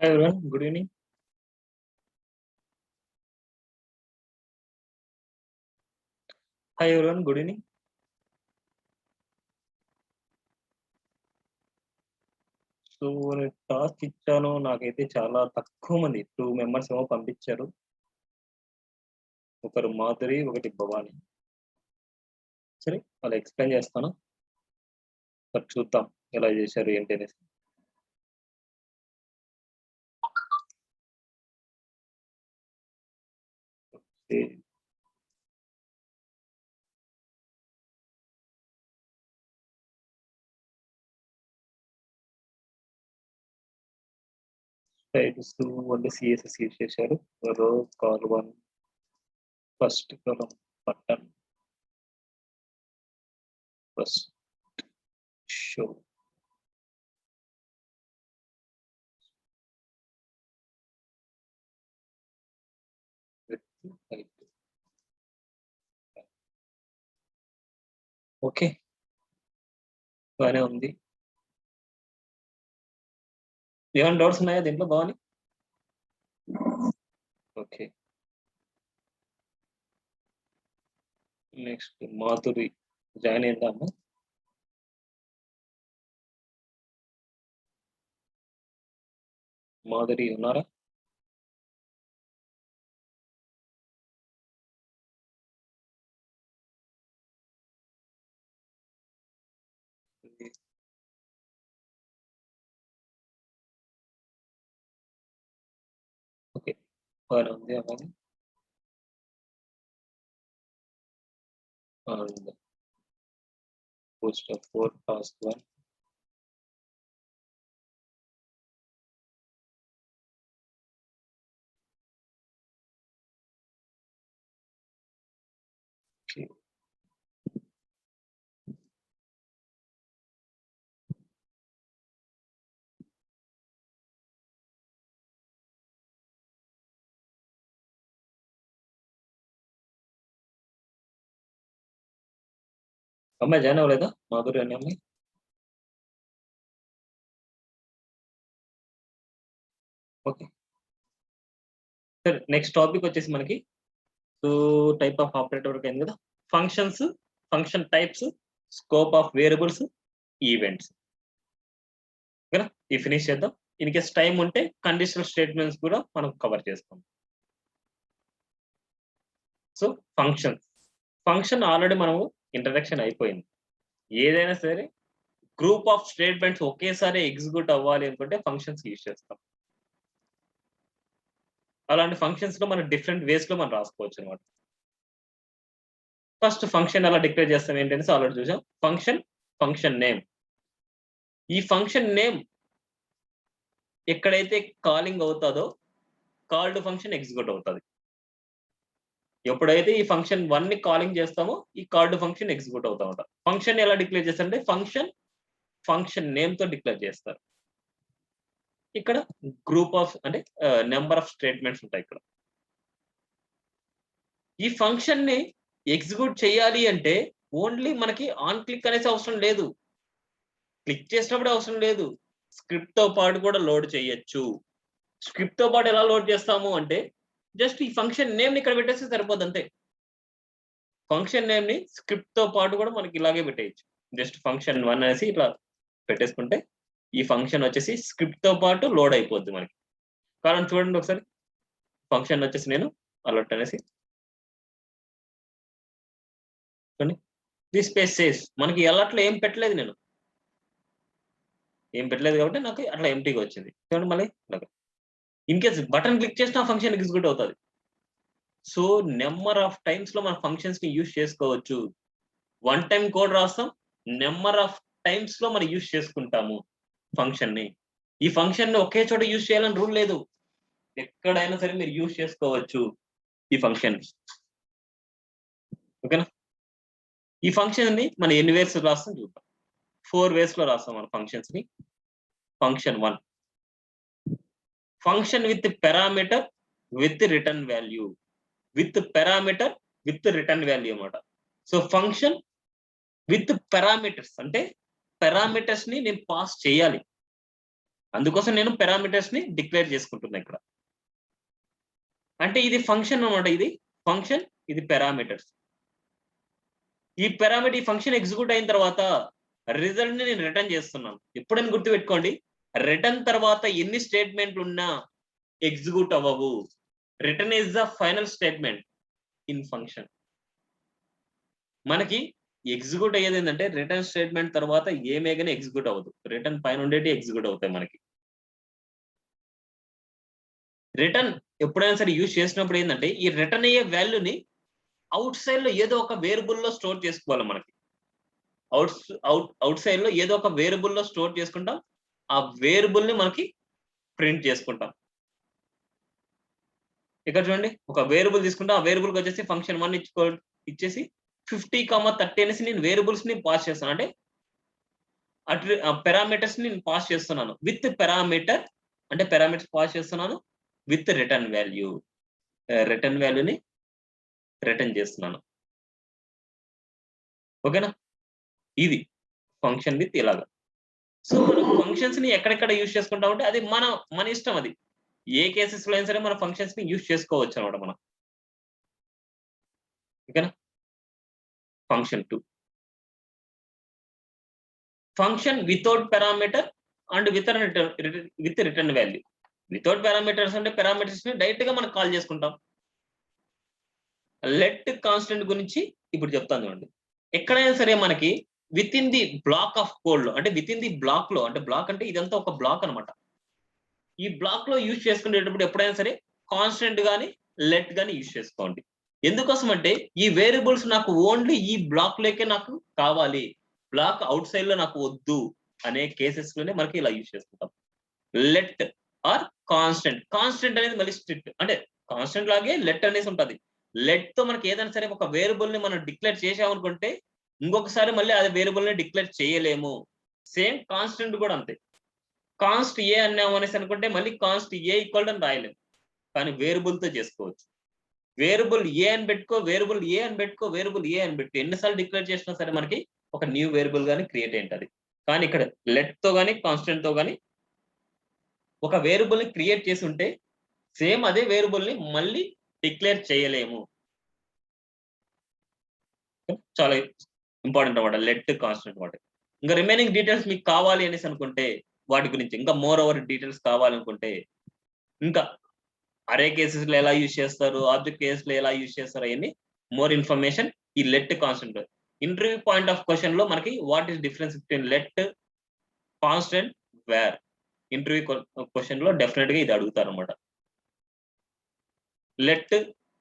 Hi everyone, good evening. Hi everyone, good evening. So task ఇచ్చాను. నాకైతే చాలా తక్కువ మంది 2 మెంబర్స్ ఏమో పంపించారు. ఒకరు మాధురి, ఒకటి భవాని. సరే వాళ్ళు ఎక్స్‌ప్లెయిన్ చేస్తాను. మరి చూద్దాం ఎలా చేశారు ఏంటి అనేసి. Okay. Slides only CSS use చేశారు. రో, column, first column, button, first show. Okay. బానే ఉంది. ఏమైనా డౌట్స్ ఉన్నాయా దీంట్లో Bhavani? Okay. Next Madhuri join అయిందా అమ్మ? మాధురి ఉన్నారా? ఓకే. బానే ఉంది అమ్మాయి. And post of 4 task 1. Okay. అమ్మాయి జాయిన్ అవ్వలేదా మాధురి అనే అమ్మాయి? ఓకే. సరే నెక్స్ట్ టాపిక్ వచ్చేసి మనకి సో టైప్ ఆఫ్ ఆపరేటర్ వరకు అయింది కదా. Functions, function types, scope of variables, events. ఓకేనా? ఈ ఫినిష్ చేద్దాం. ఇన్ కేస్ టైం ఉంటే కండిషనల్ స్టేట్మెంట్స్ కూడా మనం కవర్ చేస్తాం. సో ఫంక్షన్ ఫంక్షన్ ఆల్రెడీ మనము ఇంట్రడక్షన్ అయిపోయింది. ఏదైనా సరే గ్రూప్ ఆఫ్ స్టేట్మెంట్స్ ఒకేసారి ఎగ్జిక్యూట్ అవ్వాలి అనుకుంటే ఫంక్షన్స్ యూజ్ చేస్తాం. అలాంటి ఫంక్షన్స్ లో మనం డిఫరెంట్ వేస్ లో మనం రాసుకోవచ్చు అనమాట. ఫస్ట్ ఫంక్షన్ ఎలా డిక్లేర్ చేస్తాం ఏంటనేసి ఆల్రెడీ చూసాం. Function name. ఈ ఫంక్షన్ నేమ్ ఎక్కడైతే కాలింగ్ అవుతుందో కాల్డ్ ఫంక్షన్ ఎగ్జిక్యూట్ అవుతుంది. ఎప్పుడైతే ఈ ఫంక్షన్ 1 ని కాలింగ్ చేస్తామో ఈ కాల్డ్ ఫంక్షన్ ఎగ్జిక్యూట్ అవుతా ఉంటాం. ఫంక్షన్ ఎలా డిక్లేర్ చేస్తారంటే ఫంక్షన్ నేమ్ తో డిక్లేర్ చేస్తారు. ఇక్కడ గ్రూప్ ఆఫ్ అంటే నెంబర్ ఆఫ్ స్టేట్మెంట్స్ ఉంటాయి ఇక్కడ. ఈ ఫంక్షన్ ని ఎగ్జిక్యూట్ చేయాలి అంటే ఓన్లీ మనకి ఆన్ క్లిక్ అనేసి అవసరం లేదు. క్లిక్ చేసినప్పుడు అవసరం లేదు. స్క్రిప్ట్ తో పాటు కూడా లోడ్ చేయొచ్చు. స్క్రిప్ట్ తో పాటు ఎలా లోడ్ చేస్తాము అంటే జస్ట్ ఈ ఫంక్షన్ నేమ్ ని ఇక్కడ పెట్టేస్తే సరిపోద్ది అంతే. ఫంక్షన్ నేమ్ ని స్క్రిప్ట్ తో పాటు కూడా మనకి ఇలాగే పెట్టేయచ్చు. జస్ట్ ఫంక్షన్ 1 అనేసి ఇట్లా పెట్టేసుకుంటే ఈ ఫంక్షన్ వచ్చేసి స్క్రిప్ట్ తో పాటు లోడ్ అయిపోద్ది మనకి. కారణం చూడండి ఒకసారి. ఫంక్షన్ వచ్చేసి నేను అలర్ట్ అనేసి దిస్ స్పేస్ సేస్ మనకి అలర్ట్ లో ఏం పెట్టలేదు నేను. ఏం పెట్టలేదు కాబట్టి నాకు అట్లా ఎంటీగా వచ్చింది. చూడండి మళ్ళీ ఇన్ కేస్ బటన్ క్లిక్ చేసిన ఫంక్షన్ ఎగ్జిక్యూట్ అవుతుంది. సో నెంబర్ ఆఫ్ టైమ్స్ లో మన ఫంక్షన్స్ ని యూజ్ చేసుకోవచ్చు. 1 టైం కోడ్ రాస్తాం, నెంబర్ ఆఫ్ టైమ్స్ లో మనం యూజ్ చేసుకుంటాము ఫంక్షన్ ని. ఈ ఫంక్షన్ ని ఒకే చోట యూజ్ చేయాలని రూల్ లేదు. ఎక్కడైనా సరే మీరు యూజ్ చేసుకోవచ్చు ఈ ఫంక్షన్. ఓకేనా? ఈ ఫంక్షన్ ని మనం ఎన్ని వేస్ రాస్తాం చూద్దాం. 4 వేస్ లో రాస్తాం మన ఫంక్షన్స్ ని. Function 1 function with parameter with return value. With parameter with return value అన్నమాట. సో ఫంక్షన్ విత్ పారామీటర్స్ అంటే పారామీటర్స్ ని నేను పాస్ చేయాలి. అందుకోసం నేను పారామీటర్స్ ని డిక్లేర్ చేసుకుంటున్నా ఇక్కడ. అంటే ఇది ఫంక్షన్ అన్నమాట, ఇది ఫంక్షన్, ఇది పారామీటర్స్. ఈ పారామీటర్, ఈ ఫంక్షన్ ఎగ్జిక్యూట్ అయిన తర్వాత రిజల్ట్ ని నేను రిటర్న్ చేస్తున్నాను. ఎప్పుడైనా గుర్తుపెట్టుకోండి, రిటర్న్ తర్వాత ఎన్ని స్టేట్మెంట్లు ఉన్నా ఎగ్జిక్యూట్ అవ్వవు. Return is the final statement in function. మనకి ఎగ్జిక్యూట్ అయ్యేది ఏంటంటే రిటర్న్ స్టేట్మెంట్ తర్వాత ఏమేగానే ఎగ్జిక్యూట్ అవ్వదు. రిటర్న్ పైన ఉండేటి ఎగ్జిక్యూట్ అవుతాయి మనకి. రిటర్న్ ఎప్పుడైనా సరే యూజ్ చేసినప్పుడు ఏంటంటే ఈ రిటర్న్ అయ్యే వాల్యూని అవుట్ సైడ్ లో ఏదో ఒక వేరియబుల్ లో స్టోర్ చేసుకోవాలి. మనకి అవుట్ సైడ్ లో ఏదో ఒక వేరియబుల్ లో స్టోర్ చేసుకుంటాం. ఆ వేరియబుల్ ని మనకి ప్రింట్ చేసుకుంటాం. ఇక్కడ చూడండి, ఒక వేరియబుల్ తీసుకుంటాం. ఆ వేరియబుల్ కి వచ్చేసి ఫంక్షన్ 1 ఇచ్చేసి 50,30 అనేసి నేను వేరియబుల్స్ ని పాస్ చేస్తాను. అంటే అటు పారామీటర్స్ ని నేను పాస్ చేస్తున్నాను విత్ పారామీటర్. అంటే పారామీటర్స్ పాస్ చేస్తున్నాను విత్ రిటర్న్ వాల్యూ. రిటర్న్ వాల్యూని రిటర్న్ చేస్తున్నాను. ఓకేనా? ఇది ఫంక్షన్ విత్ ఇలాగా. సో మనం ఫంక్షన్స్ ని ఎక్కడెక్కడ యూజ్ చేసుకుంటాం అంటే అది మన ఇష్టం. అది ఏ కేసెస్ లో అయినా సరే మన ఫంక్షన్స్ ని యూజ్ చేసుకోవచ్చు అనమాట మనం. ఓకేనా? Function 2, function without parameter and with return value. Without parameters అంటే పారామీటర్స్ ని డైరెక్ట్ గా మనం కాల్ చేసుకుంటాం. లెట్ కాన్స్టెంట్ గురించి ఇప్పుడు చెప్తాను చూడండి. ఎక్కడైనా సరే మనకి with in the black of code లో, అంటే విత్ ఇన్ ది బ్లాక్ లో, అంటే బ్లాక్ అంటే ఇదంతా ఒక బ్లాక్ అనమాట. ఈ బ్లాక్ లో యూజ్ చేసుకునేటప్పుడు ఎప్పుడైనా సరే కాన్స్టెంట్ గాని లెట్ గాని యూజ్ చేసుకోండి. ఎందుకోసం అంటే ఈ వేరియబుల్స్ నాకు ఓన్లీ ఈ బ్లాక్ లోకే నాకు కావాలి, బ్లాక్ అవుట్ సైడ్ లో నాకు వద్దు అనే కేసెస్ లోనే మనకి ఇలా యూజ్ చేసుకుంటాం. Let are constant. కాన్స్టెంట్ అనేది మళ్ళీ స్ట్రిక్ట్, అంటే కాన్స్టెంట్ లాగే లెట్ అనేసి ఉంటది. లెట్ తో మనకి ఏదైనా సరే ఒక వేరియబుల్ ని మనం డిక్లేర్ చేసామనుకుంటే ఇంకొకసారి మళ్ళీ అది వేరియబుల్ ని డిక్లేర్ చేయలేము. సేమ్ కాన్స్టెంట్ కూడా అంతే. కాన్స్ట్ ఏ అన్నాము అనేసి అనుకుంటే మళ్ళీ కాన్స్ట్ ఏ ఈక్వల్ అని రాయలేము, కానీ వేరియబుల్ తో చేసుకోవచ్చు. వేరియబుల్ ఏ అని పెట్టుకో, వేరియబుల్ ఏ అని పెట్టుకో, వేరియబుల్ ఏ అని పెట్టుకో, ఎన్నిసార్లు డిక్లేర్ చేసినా సరే మనకి ఒక న్యూ వేరియబుల్ గానీ క్రియేట్ అయింటది. కానీ ఇక్కడ లెట్ తో గానీ కాన్స్టెంట్ తో గానీ ఒక వేరియబుల్ ని క్రియేట్ చేసి ఉంటే సేమ్ అదే వేరియబుల్ ని మళ్ళీ డిక్లేర్ చేయలేము. చాలా ఇంపార్టెంట్ అన్నమాట లెట్ కాన్స్టెంట్ అన్నమాట. ఇంకా రిమైనింగ్ డీటెయిల్స్ మీకు కావాలి అనేసి అనుకుంటే వాటి గురించి, ఇంకా మోర్ ఓవర్ డీటెయిల్స్ కావాలనుకుంటే ఇంకా అరే కేసెస్ లో ఎలా యూజ్ చేస్తారు, ఆబ్జెక్ట్ కేసెస్ లో ఎలా యూజ్ చేస్తారు, అవన్నీ మోర్ ఇన్ఫర్మేషన్ ఈ let constant. Interview point of question లో మనకి what is difference between let, constant, var. Interview question లో డెఫినెట్ గా ఇది అడుగుతారు అనమాట. లెట్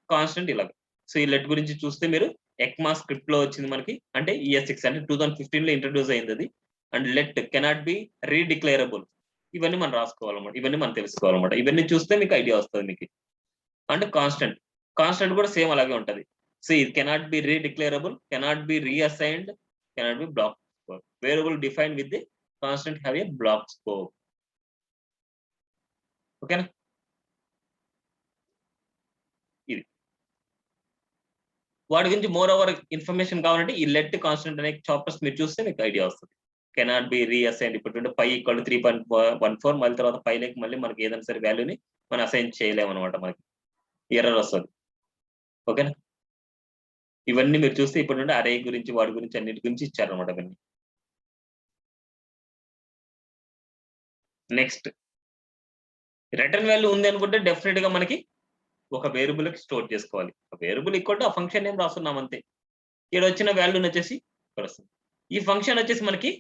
కాన్స్టెంట్ ఇలాగ. సో ఈ లెట్ గురించి చూస్తే మీరు ఎక్మా స్క్రిప్ట్ లో వచ్చింది మనకి, అంటే ES6 అంటే 2015 లో ఇంట్రడ్యూస్ అయింది అది. And let cannot be redeclarable. ఇవన్నీ మనం రాసుకోవాలన్నమాట, ఇవన్నీ మనం తెలుసుకోవాలన్నమాట. ఇవన్నీ చూస్తే మీకు ఐడియా వస్తుంది మీకు. అండ్ కాన్స్టెంట్, కాన్స్టెంట్ కూడా సేమ్ అలాగే ఉంటది. సో ఇది cannot be redeclarable, cannot be reassigned, cannot be block scope. Variable defined with the constant have a block scope. ఓకేనా? ఇది వాటి గురించి మోర్ ఓవర్ ఇన్ఫర్మేషన్ కావాలంటే ఈ లెట్ కాన్స్టెంట్ అనే చాప్టర్స్ మీరు చూస్తే మీకు ఐడియా వస్తుంది. Cannot be reassigned. ఇప్పుడు పై ఈక్వల్ 3.14 మళ్ళీ తర్వాత పైలోకి మళ్ళీ మనకి ఏదైనా సరే వాల్యూని మనం అసైన్ చేయలేము అనమాట, మనకి ఎర్రర్ వస్తుంది. ఓకేనా? ఇవన్నీ మీరు చూస్తే ఇప్పుడు నుండి అరే గురించి వాటి గురించి అన్నిటి గురించి ఇచ్చారనమాట ఇవన్నీ. నెక్స్ట్ రిటర్న్ వాల్యూ ఉంది అనుకుంటే డెఫినెట్ గా మనకి ఒక వేరియబుల్ కి స్టోర్ చేసుకోవాలి. వేరియబుల్ ఈక్వల్ టు ఆ ఫంక్షన్ నేమ్ రాస్తున్నాం అంతే. ఇక్కడ వచ్చిన వాల్యూని వచ్చేసి ఇక్కడ వస్తుంది. ఈ ఫంక్షన్ వచ్చేసి మనకి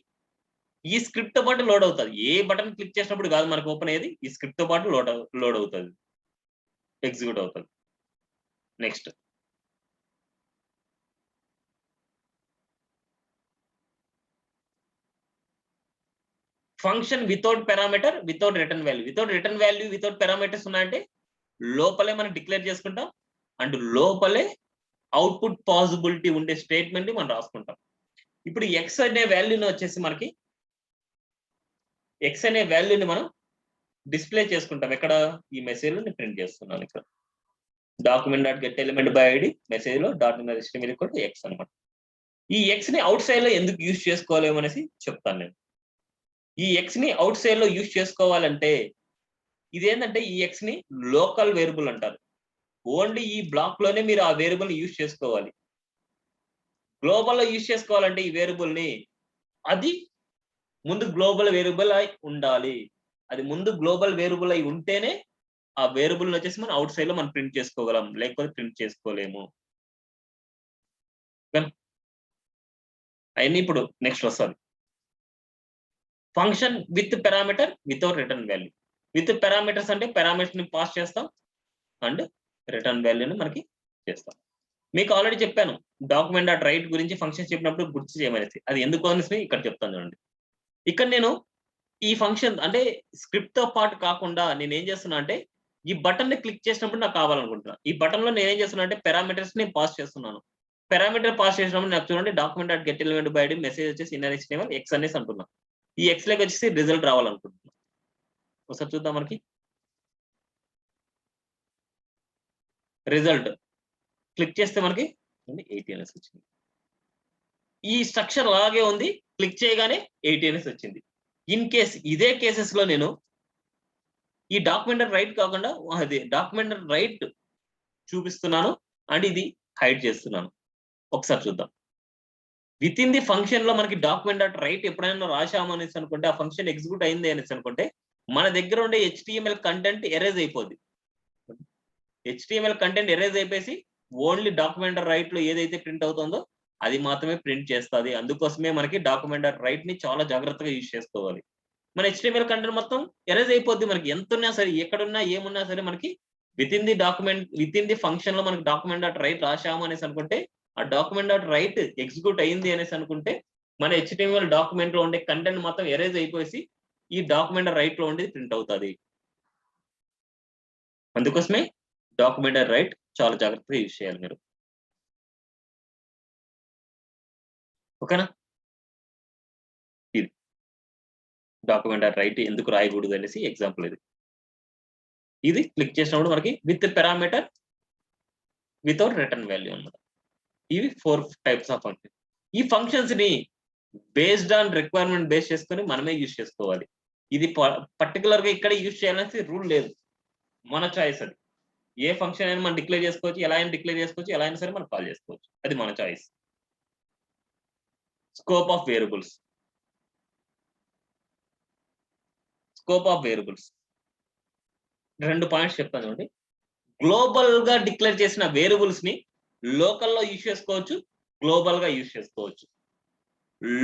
ఈ స్క్రిప్ట్ తో పాటు లోడ్ అవుతుంది. ఏ బటన్ క్లిక్ చేసినప్పుడు కాదు మనకు ఓపెన్ అయ్యేది, ఈ స్క్రిప్ట్ తో పాటు లోడ్ అవుతుంది, ఎగ్జిక్యూట్ అవుతుంది. Next function without parameter, without return value. Without return value, without parameters ఉన్నాయంటే లోపలే మనం డిక్లేర్ చేసుకుంటాం. అండ్ లోపలే అవుట్పుట్ పాసిబిలిటీ ఉండే స్టేట్మెంట్ ని మనం రాసుకుంటాం. ఇప్పుడు ఎక్స్ అనే వాల్యూని వచ్చేసి మనకి ఎక్స్ అనే వాల్యూని మనం డిస్ప్లే చేసుకుంటాం. ఎక్కడ? ఈ మెసేజ్ లో నేను ప్రింట్ చేస్తున్నాను. ఇక్కడ document dot get element by ID message లో డాట్ HTML కూడా ఎక్స్ అనమాట. ఈ ఎక్స్ ని అవుట్ సైడ్ లో ఎందుకు యూజ్ చేసుకోలేము అనేసి చెప్తాను నేను. ఈ ఎక్స్ ని అవుట్ సైడ్ లో యూజ్ చేసుకోవాలంటే ఇదేంటంటే ఈ ఎక్స్ ని లోకల్ వేరియబుల్ అంటారు. ఓన్లీ ఈ బ్లాక్ లోనే మీరు ఆ వేరియబుల్ ని యూజ్ చేసుకోవాలి. గ్లోబల్ లో యూజ్ చేసుకోవాలంటే ఈ వేరియబుల్ ని అది ముందు గ్లోబల్ వేరియబుల్ అయి ఉండాలి. అది ముందు గ్లోబల్ వేరియబుల్ అయి ఉంటేనే ఆ వేరియబుల్ వచ్చేసి మనం అవుట్ సైడ్ లో మనం ప్రింట్ చేసుకోగలం, లేకపోతే ప్రింట్ చేసుకోలేము. అయినా ఇప్పుడు నెక్స్ట్ వస్తుంది function with parameter without return value. With parameters అంటే పారామీటర్స్ ని పాస్ చేస్తాం అండ్ రిటర్న్ వాల్యూని మనకి చేస్తాం. మీకు ఆల్రెడీ చెప్పాను డాక్యుమెంట్ డాట్ రైట్ గురించి ఫంక్షన్స్ చెప్పినప్పుడు గుర్తు చేయమనేసి. అది ఎందుకు అనేసి ఇక్కడ చెప్తాను చూడండి. ఇక్కడ నేను ఈ ఫంక్షన్ అంటే స్క్రిప్ట్ తో పాటు కాకుండా నేను ఏం చేస్తున్నా అంటే ఈ బటన్ ని క్లిక్ చేసినప్పుడు నాకు కావాలనుకుంటున్నా. ఈ బటన్ లో నేను ఏం చేస్తున్నా అంటే పారామీటర్స్ ని పాస్ చేస్తున్నాను. పారామీటర్ పాస్ చేసినప్పుడు నాకు చూడండి document dot get element by ID message వచ్చేసి ఇన్నర్ HTML ఎక్స్ అనేసి అంటున్నా. ఈ ఎక్స్ లోకి వచ్చేసి రిజల్ట్ రావాలనుకుంటున్నా. ఒకసారి చూద్దాం మనకి రిజల్ట్ క్లిక్ చేస్తే మనకి 80 అనేసి వచ్చింది. ఈ స్ట్రక్చర్ అలాగే ఉంది. క్లిక్ చేయగానే 80 అనేసి వచ్చింది. ఇన్ కేస్ ఇదే కేసెస్ లో నేను ఈ డాక్యుమెంట్ రైట్ కాకుండా అది డాక్యుమెంట్ రైట్ చూపిస్తున్నాను అండ్ ఇది హైడ్ చేస్తున్నాను. ఒకసారి చూద్దాం. విత్ ఇన్ ది ఫంక్షన్ లో మనకి డాక్యుమెంట్ డాట్ రైట్ ఎప్పుడైనా రాశాము అనేసి అనుకుంటే ఆ ఫంక్షన్ ఎగ్జిక్యూట్ అయింది అనేసి అనుకుంటే మన దగ్గర ఉండే HTML కంటెంట్ ఎరేజ్ అయిపోద్ది. HTML కంటెంట్ ఎరేజ్ అయిపోయి ఓన్లీ డాక్యుమెంట్ రైట్ లో ఏదైతే ప్రింట్ అవుతుందో అది మాత్రమే ప్రింట్ చేస్తుంది. అందుకోసమే మనకి డాక్యుమెంట్ డాట్ రైట్ ని చాలా జాగ్రత్తగా యూజ్ చేసుకోవాలి. మన HTML కంటెంట్ మొత్తం ఎరేజ్ అయిపోద్ది. మనకి ఎంత ఉన్నా సరే ఎక్కడున్నా ఏమున్నా సరే మనకి విత్ ఇన్ ది ఫంక్షన్ లో మనకి డాక్యుమెంట్ డాట్ రైట్ రాశాము అనేసి అనుకుంటే ఆ డాక్యుమెంట్ డాట్ రైట్ ఎగ్జిక్యూట్ అయింది అనేసి అనుకుంటే మన HTML డాక్యుమెంట్ లో ఉండే కంటెంట్ మొత్తం ఎరేజ్ అయిపోయి ఈ డాక్యుమెంట్ రైట్ లో ఉండేది ప్రింట్ అవుతుంది. అందుకోసమే డాక్యుమెంట్ డాట్ రైట్ చాలా జాగ్రత్తగా యూజ్ చేయాలి మీరు. ఓకేనా? ఇది డాక్యుమెంట్ డాట్ రైట్ ఎందుకు రాయకూడదు అనేసి ఎగ్జాంపుల్ ఇది. ఇది క్లిక్ చేసినప్పుడు మనకి with parameter without return value అన్నమాట. ఇవి 4 టైప్స్ ఆఫ్ ఫంక్షన్. ఈ ఫంక్షన్స్ ని బేస్డ్ ఆన్ రిక్వైర్మెంట్ బేస్ చేసుకొని మనమే యూజ్ చేసుకోవాలి. ఇది పర్టికులర్ గా ఇక్కడ యూజ్ చేయాలనేసి రూల్ లేదు. మన చాయిస్ అది. ఏ ఫంక్షన్ అయినా మనం డిక్లేర్ చేసుకోవచ్చు, ఎలా అయినా డిక్లేర్ చేసుకోవచ్చు, ఎలా అయినా సరే మనం కాల్ చేసుకోవచ్చు. అది మన choice. Scope of variables. Scope of variables 2 points చెప్తాను చూడండి. గ్లోబల్ గా డిక్లేర్ చేసిన వేరియబుల్స్ ని లోకల్ లో యూజ్ చేసుకోవచ్చు, గ్లోబల్ గా యూజ్ చేసుకోవచ్చు.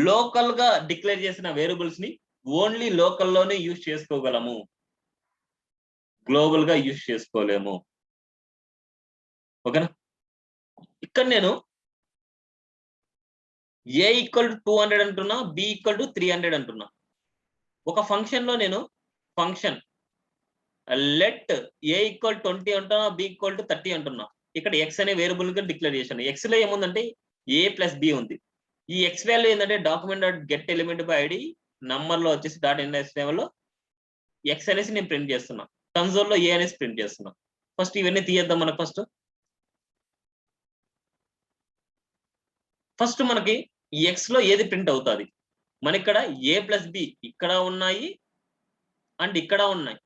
లోకల్ గా డిక్లేర్ చేసిన వేరియబుల్స్ ని ఓన్లీ లోకల్ లోనే యూజ్ చేసుకోగలము, గ్లోబల్ గా యూజ్ చేసుకోలేము. ఓకేనా? ఇక్కడ నేను A ఈక్వల్ టు 200 అంటున్నా, B ఈక్వల్ టు 300 అంటున్నా. ఒక ఫంక్షన్ లో నేను ఫంక్షన్ లెట్ A ఈక్వల్ 20 అంటున్నా, B ఈక్వల్ టు 30 అంటున్నా. ఇక్కడ ఎక్స్ అనే వేరియబుల్ గా డిక్లేర్ చేశాను. ఎక్స్ లో ఏముందంటే A ప్లస్ B ఉంది. ఈ ఎక్స్ వాల్యూ ఏంటంటే document dot get element by ID number లో వచ్చేసి డాట్ HTML లో ఎక్స్ అనేసి నేను ప్రింట్ చేస్తున్నా. కన్సోల్ లో A అనేసి ప్రింట్ చేస్తున్నా. ఫస్ట్ ఇవన్నీ తీయేద్దాం. మనకు ఫస్ట్ మనకి ఎక్స్ లో ఏది ప్రింట్ అవుతుంది? మన ఇక్కడ A ప్లస్ B ఇక్కడ ఉన్నాయి అండ్ ఇక్కడ ఉన్నాయి.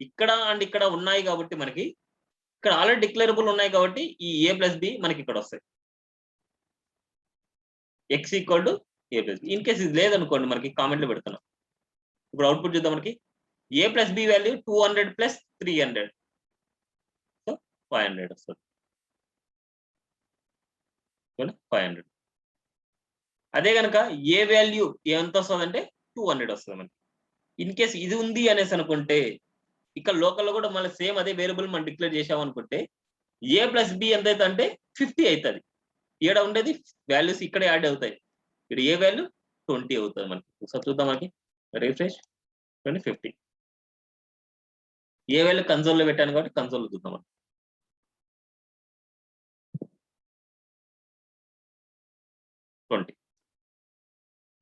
ఇక్కడ అండ్ ఇక్కడ ఉన్నాయి కాబట్టి మనకి ఇక్కడ ఆల్రెడీ డిక్లేరబుల్ ఉన్నాయి కాబట్టి ఈ A ప్లస్ B మనకి ఇక్కడ వస్తాయి. X equal to A plus B. In case ఇది లేదనుకోండి మనకి కామెంట్ లో పెడుతున్నాం. ఇప్పుడు అవుట్పుట్ చూద్దాం. మనకి A plus B value 200 plus 300 so 500 వస్తుంది. 500. అదే కనుక ఏ వాల్యూ ఎంత వస్తుంది అంటే 200 వస్తుంది మనకి. ఇన్ కేస్ ఇది ఉంది అనేసి అనుకుంటే ఇక్కడ లోకల్లో కూడా మళ్ళీ సేమ్ అదే వేరియబుల్ మనం డిక్లేర్ చేసాం అనుకుంటే A ప్లస్ B ఎంత అవుతుంది అంటే 50 అవుతుంది. ఈడ ఉండేది వాల్యూస్ ఇక్కడే యాడ్ అవుతాయి. ఇక్కడ ఏ వాల్యూ 20 అవుతుంది మనకి. ఒకసారి చూద్దాం. మనకి రిఫ్రెష్ 50. ఏ వాల్యూ కన్సోల్ లో పెట్టాను కాబట్టి కన్సోల్ లో చూద్దాం. 20.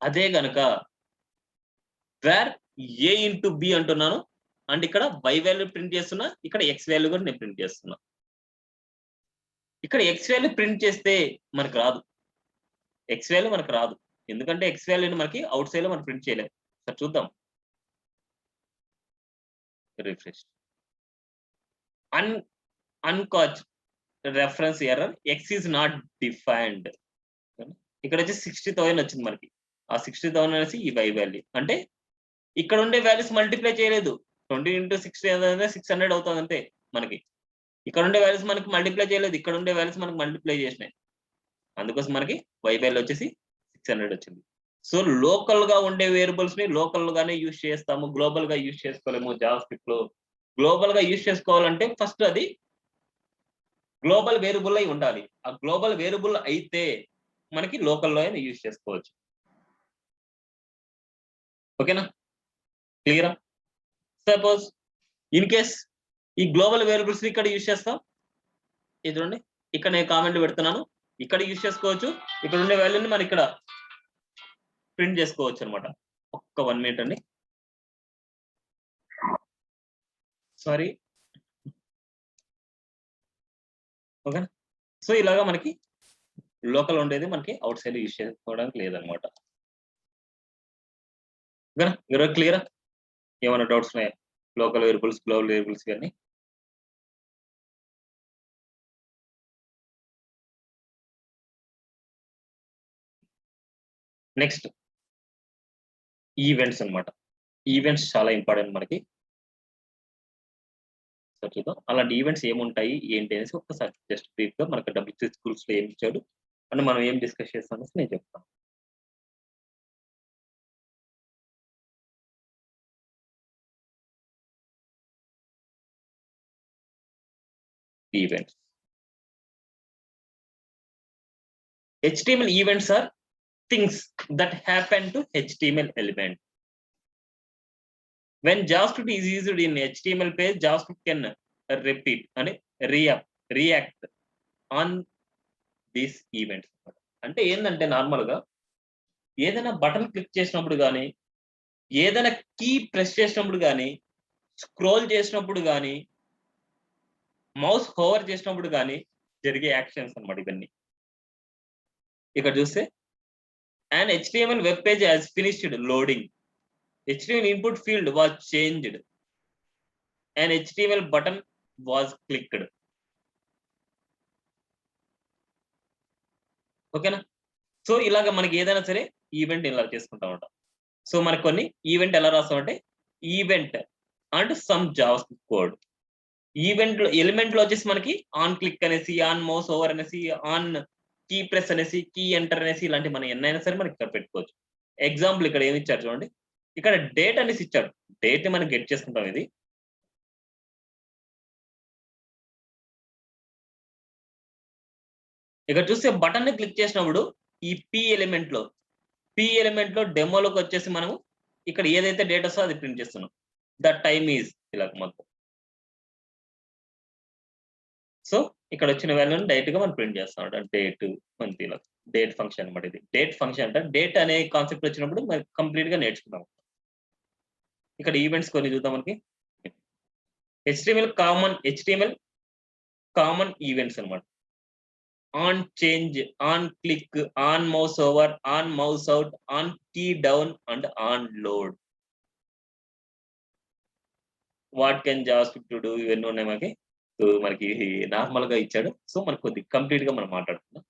అదే గనక వేర్ A ఇంటూ B అంటున్నాను అండ్ ఇక్కడ y వాల్యూ ప్రింట్ చేస్తున్నా, ఇక్కడ x వాల్యూ కూడా నేను ప్రింట్ చేస్తున్నా. ఇక్కడ x వాల్యూ ప్రింట్ చేస్తే మనకు రాదు. x వాల్యూ మనకు రాదు. ఎందుకంటే ఎక్స్ వాల్యూని మనకి అవుట్ సైడ్ లో మనం ప్రింట్ చేయలేము. సార్ చూద్దాం. Refresh. Uncaught reference error X is not defined. ఇక్కడ వచ్చి 60,000 వచ్చింది మనకి. ఆ 60,000 అనేసి ఈ y వాల్యూ. అంటే ఇక్కడ ఉండే వాల్యూస్ మల్టిప్లై చేయలేదు. 20 into 60 అనేది 600 అవుతుంది అంతే మనకి. ఇక్కడ ఉండే వాల్యూస్ మనకి మల్టిప్లై చేయలేదు. ఇక్కడ ఉండే వాల్యూస్ మనకి మల్టిప్లై చేసినాయి. అందుకోసం మనకి y వాల్యూ వచ్చేసి 600 వచ్చింది. సో లోకల్ గా ఉండే వేరియబుల్స్ ని లోకల్ గానే యూజ్ చేస్తాము. గ్లోబల్ గా యూజ్ చేసుకోలేము. జావా స్క్రిప్ట్ లో గ్లోబల్ గా యూజ్ చేసుకోవాలంటే ఫస్ట్ అది గ్లోబల్ వేరియబుల్ అయి ఉండాలి. ఆ గ్లోబల్ వేరియబుల్ అయితే మనకి లోకల్లో అయినా యూజ్ చేసుకోవచ్చు. ఓకేనా? క్లియరా? సపోజ్ ఇన్ కేస్ ఈ గ్లోబల్ వేరియబుల్స్ ఇక్కడ యూజ్ చేస్తాం. ఇది చూడండి, ఇక్కడ నేను కామెంట్ పెడుతున్నాను. ఇక్కడ యూజ్ చేసుకోవచ్చు. ఇక్కడ ఉండే వాల్యూని మనం ఇక్కడ ప్రింట్ చేసుకోవచ్చు అనమాట. ఒక్క 1 minute అండి. సారీ. ఓకే. సో ఇలాగా మనకి లోకల్ ఉండేది మనకి అవుట్ సైడ్ యూజ్ చేసుకోవడానికి లేదనమాట. ఓకేనా? ఈరోజు క్లియరా? ఏమైనా డౌట్స్ ఉన్నాయా? లోకల్ వేరియబుల్స్, గ్లోబల్ వేరియబుల్స్ ఇవన్నీ. నెక్స్ట్ ఈవెంట్స్ అన్నమాట. ఈవెంట్స్ చాలా ఇంపార్టెంట్ మనకి. సరే చూద్దాం. అలాంటి ఈవెంట్స్ ఏముంటాయి ఏంటి అనేసి ఒకసారి జస్ట్ బ్రీఫ్ గా మనకు WC స్కూల్స్ లో ఏమి ఇచ్చాడు అంటే మనం ఏం డిస్కస్ చేస్తాం అనేసి నేను చెప్తాను. Events. HTML events are things that happen to HTML element. When JavaScript is used in HTML page, JavaScript can repeat and react on these events. అంటే ఏంటంటే నార్మల్ గా ఏదైనా బటన్ క్లిక్ చేసినప్పుడు కానీ, ఏదైనా కీ ప్రెస్ చేసినప్పుడు కానీ, స్క్రోల్ చేసినప్పుడు కానీ, మౌస్ హోవర్ చేసినప్పుడు కానీ జరిగే యాక్షన్స్ అన్నమాట ఇవన్నీ. ఇక్కడ చూస్తే an HTML web page has finished loading. HTML input field was changed. An HTML button was clicked. ఓకేనా? సో ఇలాగ మనకి ఏదైనా సరే ఈవెంట్ ఇలా చేసుకుంటా ఉంటాం. సో మనకు కొన్ని ఈవెంట్ ఎలా రాస్తామంటే event and some JavaScript code. Event లో ఎలిమెంట్ లో వచ్చేసి మనకి ఆన్ క్లిక్ అనేసి, ఆన్ మౌస్ ఓవర్ అనేసి, ఆన్ కీ ప్రెస్ అనేసి, కీ ఎంటర్ అనేసి ఇలాంటి మనం ఎన్నైనా సరే మనకి ఇక్కడ పెట్టుకోవచ్చు. ఎగ్జాంపుల్ ఇక్కడ ఏమి ఇచ్చారు చూడండి. ఇక్కడ డేట్ అనేసి ఇచ్చాడు. డేట్ ని మనం గెట్ చేసుకుంటాం. ఇది ఇక్కడ చూస్తే బటన్ ని క్లిక్ చేసినప్పుడు ఈ పి ఎలిమెంట్ లో డెమోలోకి వచ్చేసి మనము ఇక్కడ ఏదైతే డేట్ వస్తుందో అది ప్రింట్ చేస్తున్నాం. ద టైమ్ ఈజ్ ఇలా మొత్తం. సో ఇక్కడ వచ్చిన వాల్యూని డైరెక్ట్ గా మనం ప్రింట్ చేస్తాం. డేట్ మంత్ ఇలా డేట్ ఫంక్షన్ అనమాట. ఇది డేట్ ఫంక్షన్ అంటే డేట్ అనే కాన్సెప్ట్ వచ్చినప్పుడు మనం కంప్లీట్ గా నేర్చుకున్నాం. ఇక్కడ ఈవెంట్స్ కొన్ని చూద్దాం. మనకి HTML కామన్ ఈవెంట్స్ అనమాట. On change, on click, on mouse over, on mouse out, on key down and on load. What can JavaScript do ఇవన్నీ ఉన్నాయి మనకి. సో మనకి నార్మల్ గా ఇచ్చాడు. సో మనకు కొద్ది కంప్లీట్ గా మనం మాట్లాడుతున్నాం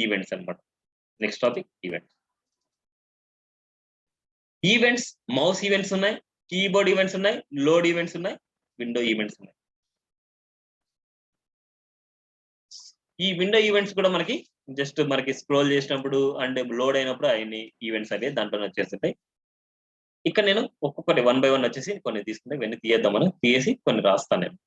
ఈవెంట్స్ అనమాట. Next topic events. Events mouse events ఉన్నాయి, కీబోర్డ్ ఈవెంట్స్ ఉన్నాయి, లోడ్ ఈవెంట్స్ ఉన్నాయి, విండో ఈవెంట్స్ ఉన్నాయి. ఈ విండో ఈవెంట్స్ కూడా మనకి జస్ట్ మనకి స్క్రోల్ చేసినప్పుడు అండ్ లోడ్ అయినప్పుడు అన్ని ఈవెంట్స్ అవి దాంట్లో వచ్చేస్తుంటాయి. ఇక్కడ నేను ఒక్కొక్కటి 1 by 1 వచ్చేసి కొన్ని తీసుకుంటే ఇవన్నీ తీయేద్దామని తీసి కొన్ని రాస్తాను నేను.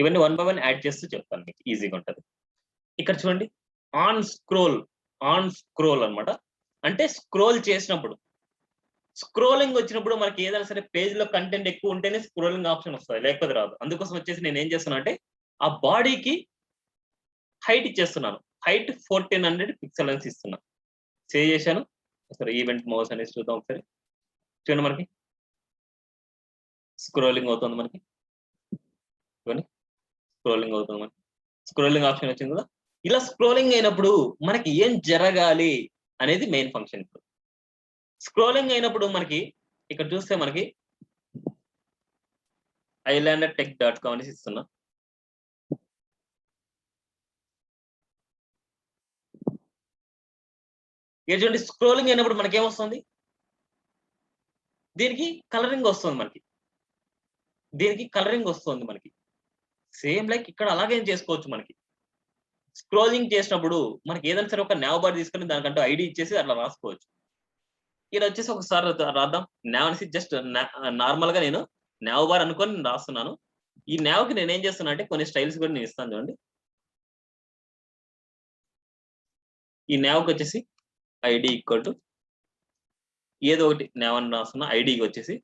ఇవన్నీ 1 by 1 యాడ్ చేస్తూ చెప్తాను, మీకు ఈజీగా ఉంటుంది. ఇక్కడ చూడండి, ఆన్ స్క్రోల్ అన్నమాట. అంటే స్క్రోల్ చేసినప్పుడు స్క్రోలింగ్ వచ్చినప్పుడు మనకి ఏదైనా సరే పేజ్ లో కంటెంట్ ఎక్కువ ఉంటేనే స్క్రోలింగ్ ఆప్షన్ వస్తుంది, లేకపోతే రాదు. అందుకోసం వచ్చేసి నేను ఏం చేస్తున్నా అంటే ఆ బాడీకి హైట్ ఇచ్చేస్తున్నాను. హైట్ 1400 పిక్సెల్ అని ఇస్తున్నా. సేవ్ చేశాను. ఒకసారి ఈవెంట్ మౌస్ అనేది చూద్దాం ఒకసారి. చూడండి మనకి స్క్రోలింగ్ అవుతుంది, మనకి చూడండి స్క్రోలింగ్ అవుతుంది, మనకి స్క్రోలింగ్ ఆప్షన్ వచ్చింది కదా. ఇలా స్క్రోలింగ్ అయినప్పుడు మనకి ఏం జరగాలి అనేది మెయిన్ ఫంక్షన్. ఇప్పుడు స్క్రోలింగ్ అయినప్పుడు మనకి ఇక్కడ చూస్తే మనకి ilandertech.com అనేసి ఇస్తున్నా. చూడండి స్క్రోలింగ్ అయినప్పుడు మనకి ఏమొస్తుంది, దీనికి కలరింగ్ వస్తుంది, మనకి సేమ్ లైక్ ఇక్కడ అలాగే చేసుకోవచ్చు. మనకి స్క్రోలింగ్ చేసినప్పుడు మనకి ఏదైనా సరే ఒక నావ్ బార్ తీసుకొని దానికంటూ ఐడి ఇచ్చేసి అట్లా రాసుకోవచ్చు. ఇక్కడ వచ్చేసి ఒకసారి రాద్దాం. నావ్ అనేసి జస్ట్ నార్మల్ గా నేను నావ్ బార్ అనుకొని నేను రాస్తున్నాను. ఈ నావ్ కి నేను ఏం చేస్తున్నా అంటే కొన్ని స్టైల్స్ కూడా నేను ఇస్తాను చూడండి. ఈ నావ్ కి వచ్చేసి ఐడి ఈక్వల్ టు ఏదో ఒకటి నావ్ అని రాస్తున్నా, ఐడికి వచ్చేసి.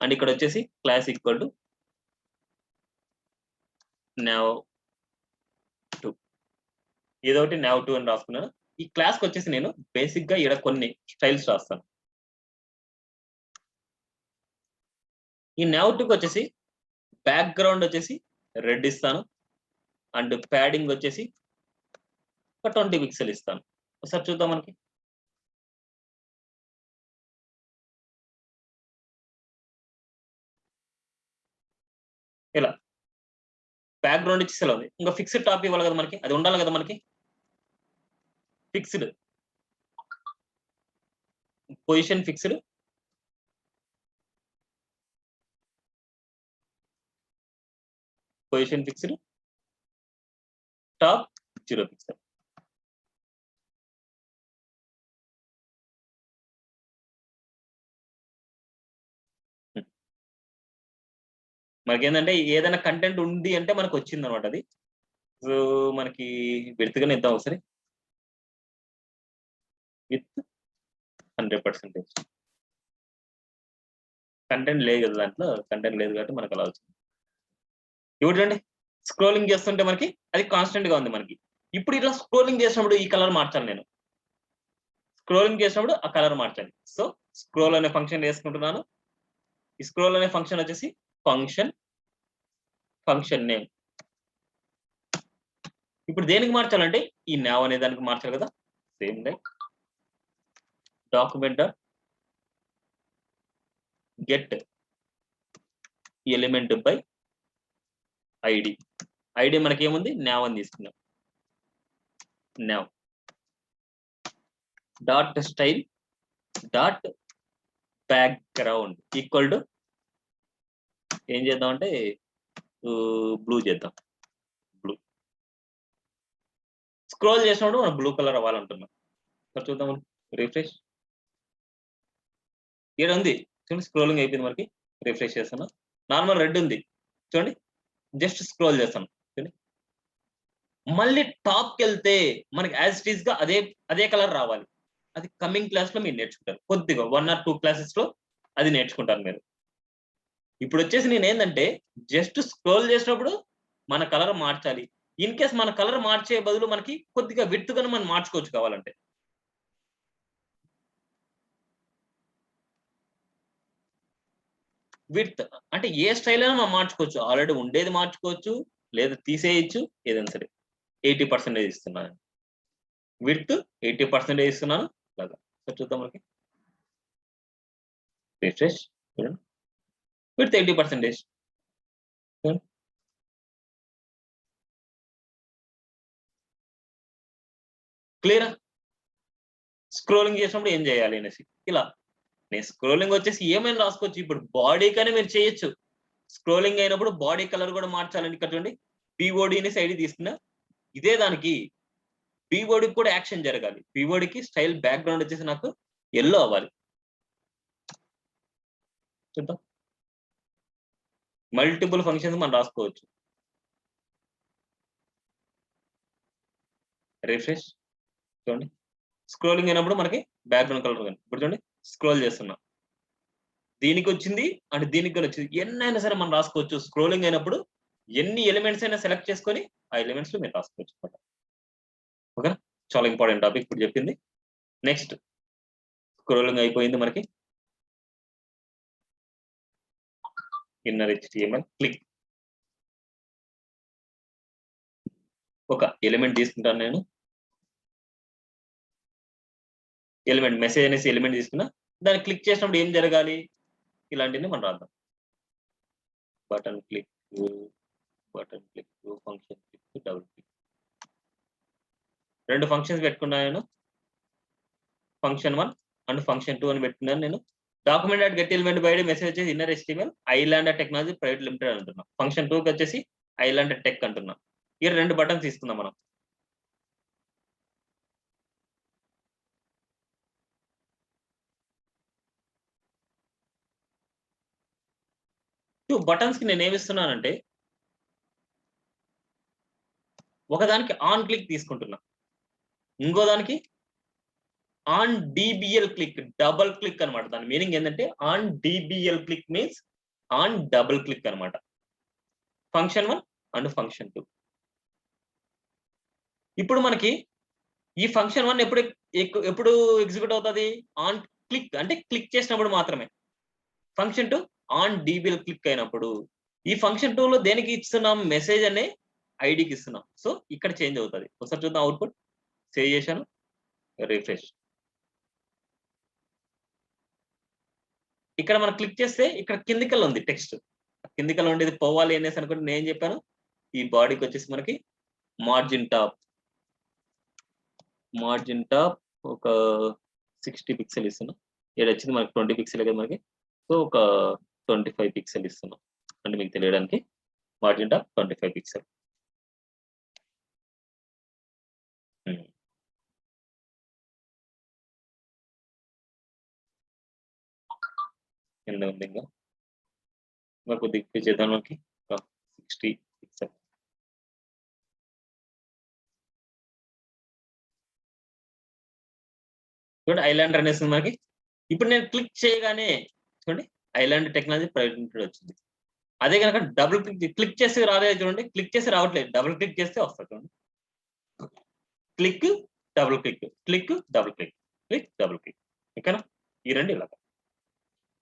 అండ్ ఇక్కడ వచ్చేసి క్లాస్ ఈక్వల్ టు నావ్ 2, ఏదో ఒకటి నావ్ 2 అని రాసుకున్నాను. ఈ క్లాస్ కి వచ్చేసి నేను బేసిక్ గా ఇక్కడ కొన్ని స్టైల్స్ రాస్తాను. ఈ నావ్ 2 కి వచ్చేసి బ్యాక్గ్రౌండ్ వచ్చేసి రెడ్ ఇస్తాను. అండ్ ప్యాడింగ్ వచ్చేసి ఒక 20 పిక్సెల్ ఇస్తాను. ఒకసారి చూద్దాం మనకి. ఇలా బ్యాక్గ్రౌండ్ ఇచ్చేసి ఇలా ఉంది. ఇంకా ఫిక్స్డ్ టాప్ ఇవ్వాలి కదా మనకి, అది ఉండాలి కదా మనకి. Fixed position, fixed position, fixed top 0 pixel. మనకి ఏంటంటే ఏదైనా కంటెంట్ ఉంది అంటే మనకు వచ్చింది అనమాట అది. సో మనకి విడతగానే ఇద్దాం ఒకసారి. విత్ 100%. కంటెంట్ లేదు కదా దాంట్లో, కంటెంట్ లేదు కాబట్టి మనకు అలా వచ్చింది. ఇప్పుడు చూడండి స్క్రోలింగ్ చేస్తుంటే మనకి అది కాన్స్టెంట్ గా ఉంది మనకి. ఇప్పుడు ఇలా స్క్రోలింగ్ చేసినప్పుడు ఈ కలర్ మార్చాలి నేను. స్క్రోలింగ్ చేసినప్పుడు ఆ కలర్ మార్చాలి. సో స్క్రోల్ అనే ఫంక్షన్ వేసుకుంటున్నాను. ఈ స్క్రోల్ అనే ఫంక్షన్ వచ్చేసి ఫంక్షన్ నేమ్. ఇప్పుడు దేనికి మార్చాలంటే ఈ నావ్ అనే దానికి మార్చాలి కదా. Same like document get element by ID. ID మనకి ఏముంది, నావ్ అని తీసుకున్నాం. Now dot style dot background equal to ఏం చేద్దాం అంటే బ్లూ చేద్దాం. బ్లూ స్క్రోల్ చేసినప్పుడు మనం బ్లూ కలర్ అవ్వాలంటున్నాం. చూద్దాం రిఫ్రెష్. ఇక్కడ ఉంది చూడండి, స్క్రోలింగ్ అయిపోయింది మనకి. రిఫ్రెష్ చేస్తాను, నార్మల్ రెడ్ ఉంది చూడండి. జస్ట్ స్క్రోల్ చేస్తాను చూడండి. మళ్ళీ టాప్ కి వెళ్తే మనకి యాజ్ ఇట్ ఈస్ గా అదే కలర్ రావాలి. అది కమింగ్ క్లాస్ లో మీరు నేర్చుకుంటారు. కొద్దిగా 1 or 2 క్లాసెస్ లో అది నేర్చుకుంటారు మీరు. ఇప్పుడు వచ్చేసి నేను ఏంటంటే జస్ట్ స్క్రోల్ చేసినప్పుడు మన కలర్ మార్చాలి. ఇన్ కేస్ మన కలర్ మార్చే బదులు మనకి కొద్దిగా విడ్త్‌గాను మనం మార్చుకోవచ్చు కావాలంటే. విడ్త్ అంటే ఏ స్టైల్ అయినా మనం మార్చుకోవచ్చు. ఆల్రెడీ ఉండేది మార్చుకోవచ్చు, లేదా తీసేయొచ్చు, ఏదైనా సరే. 80% ఇస్తున్నాను. విడ్త్ 80% ఇస్తున్నాను. అలాగా చూద్దాం మనకి. రిఫ్రెష్ చూడండి, విడ్త్ 80%. క్లియరా? స్క్రోలింగ్ చేసినప్పుడు ఏం చేయాలి అనేసి ఇలా. నేను స్క్రోలింగ్ వచ్చేసి ఏమైనా రాసుకోవచ్చు. ఇప్పుడు బాడీ కానీ మీరు చేయొచ్చు. స్క్రోలింగ్ అయినప్పుడు బాడీ కలర్ కూడా మార్చాలని ఇక్కడ చూడండి. పిఓడిని సైడ్ తీసుకున్నా. ఇదే దానికి పిఓడికి కూడా యాక్షన్ జరగాలి. పిఓడికి స్టైల్ బ్యాక్గ్రౌండ్ వచ్చేసి నాకు ఎల్లో అవ్వాలి. చూద్దాం. మల్టిపుల్ ఫంక్షన్స్ మనం రాసుకోవచ్చు. రిఫ్రెష్ చూడండి. స్క్రోలింగ్ అయినప్పుడు మనకి బ్యాక్గ్రౌండ్ కలర్. ఇప్పుడు చూడండి స్క్రోల్ చేస్తున్నా. దీనికి వచ్చింది అండ్ దీనికి కూడా వచ్చింది. ఎన్నైనా సరే మనం రాసుకోవచ్చు. స్క్రోలింగ్ అయినప్పుడు ఎన్ని ఎలిమెంట్స్ అయినా సెలెక్ట్ చేసుకొని ఆ ఎలిమెంట్స్ లో మీరు రాసుకోవచ్చు అనమాట. ఓకేనా? చాలా ఇంపార్టెంట్ టాపిక్ ఇప్పుడు చెప్పింది. నెక్స్ట్ స్క్రోలింగ్ అయిపోయింది మనకి. Inner HTML click. ఒక ఎలిమెంట్ తీసుకుంటాను నేను. ఎలిమెంట్ మెసేజ్ అనేసి ఎలిమెంట్ తీసుకున్నా. దాన్ని క్లిక్ చేసినప్పుడు ఏం జరగాలి? ఇలాంటివి మనం రాద్దాం. Button click, function click, double click. 2 functions పెట్టుకున్నా నేను. ఫంక్షన్ 1 అండ్ ఫంక్షన్ 2 అని పెట్టుకున్నాను నేను. డాక్యుమెంట్ ఎలిమెంట్ బై మెసేజ్ వచ్చేసి inner HTML island technology private limited అంటున్నా. ఫంక్షన్ 2కి వచ్చేసి ఐలాండ్ టెక్ అంటున్నా. ఈ 2 బటన్స్ తీసుకుందాం మనం. బటన్స్ కి నేను ఏమిస్తున్నానంటే ఒకదానికి ఆన్ క్లిక్ తీసుకుంటున్నా, ఇంకో దానికి on DBL click, double click అనమాట. దాని మీనింగ్ ఏంటంటే on DBL click means on double click అనమాట. Function 1 and function 2. ఇప్పుడు మనకి ఈ ఫంక్షన్ 1 ఎప్పుడు ఎగ్జిక్యూట్ అవుతుంది? ఆన్ క్లిక్ అంటే క్లిక్ చేసినప్పుడు మాత్రమే. ఫంక్షన్ 2 ఆన్ DBL క్లిక్ అయినప్పుడు. ఈ ఫంక్షన్ 2 లో దేనికి ఇస్తున్నాం? మెసేజ్ అనే ఐడికి ఇస్తున్నాం. సో ఇక్కడ చేంజ్ అవుతుంది. ఒకసారి చూద్దాం అవుట్పుట్. సేవ్ చేశాను, రిఫ్రెష్. ఇక్కడ మనం క్లిక్ చేస్తే ఇక్కడ కిందికల్ ఉంది టెక్స్ట్. కిందికల్ ఉండేది పోవాలి అనేసి అనుకుంటే నేను ఏం చెప్పాను? ఈ బాడీకి వచ్చేసి మనకి మార్జిన్ టాప్ ఒక 60 పిక్సెల్ ఇస్తున్నాం. ఇక్కడ వచ్చింది మనకి 20 పిక్సెల్ కదా మనకి. సో ఒక 25 పిక్సెల్ ఇస్తున్నాం అంటే మీకు తెలియడానికి. Margin top 25 pixel. కింద ఉంది ఇంకా కొద్దిగా చేద్దాం మనకి 60 పిక్సెల్. చూడండి ఐలాండ్ అనేసి మనకి. ఇప్పుడు నేను క్లిక్ చేయగానే చూడండి ఐలాండ్ టెక్నాలజీ ప్రైవేట్ లిమిటెడ్ వచ్చింది. అదే కనుక డబుల్ క్లిక్ చేస్తే రాలేదు చూడండి. క్లిక్ చేసి రావట్లేదు, డబుల్ క్లిక్ చేస్తే వస్తుంది చూడండి. Click double click, click double click, click double click. ఓకేనా? ఈ 2 ఇలాగ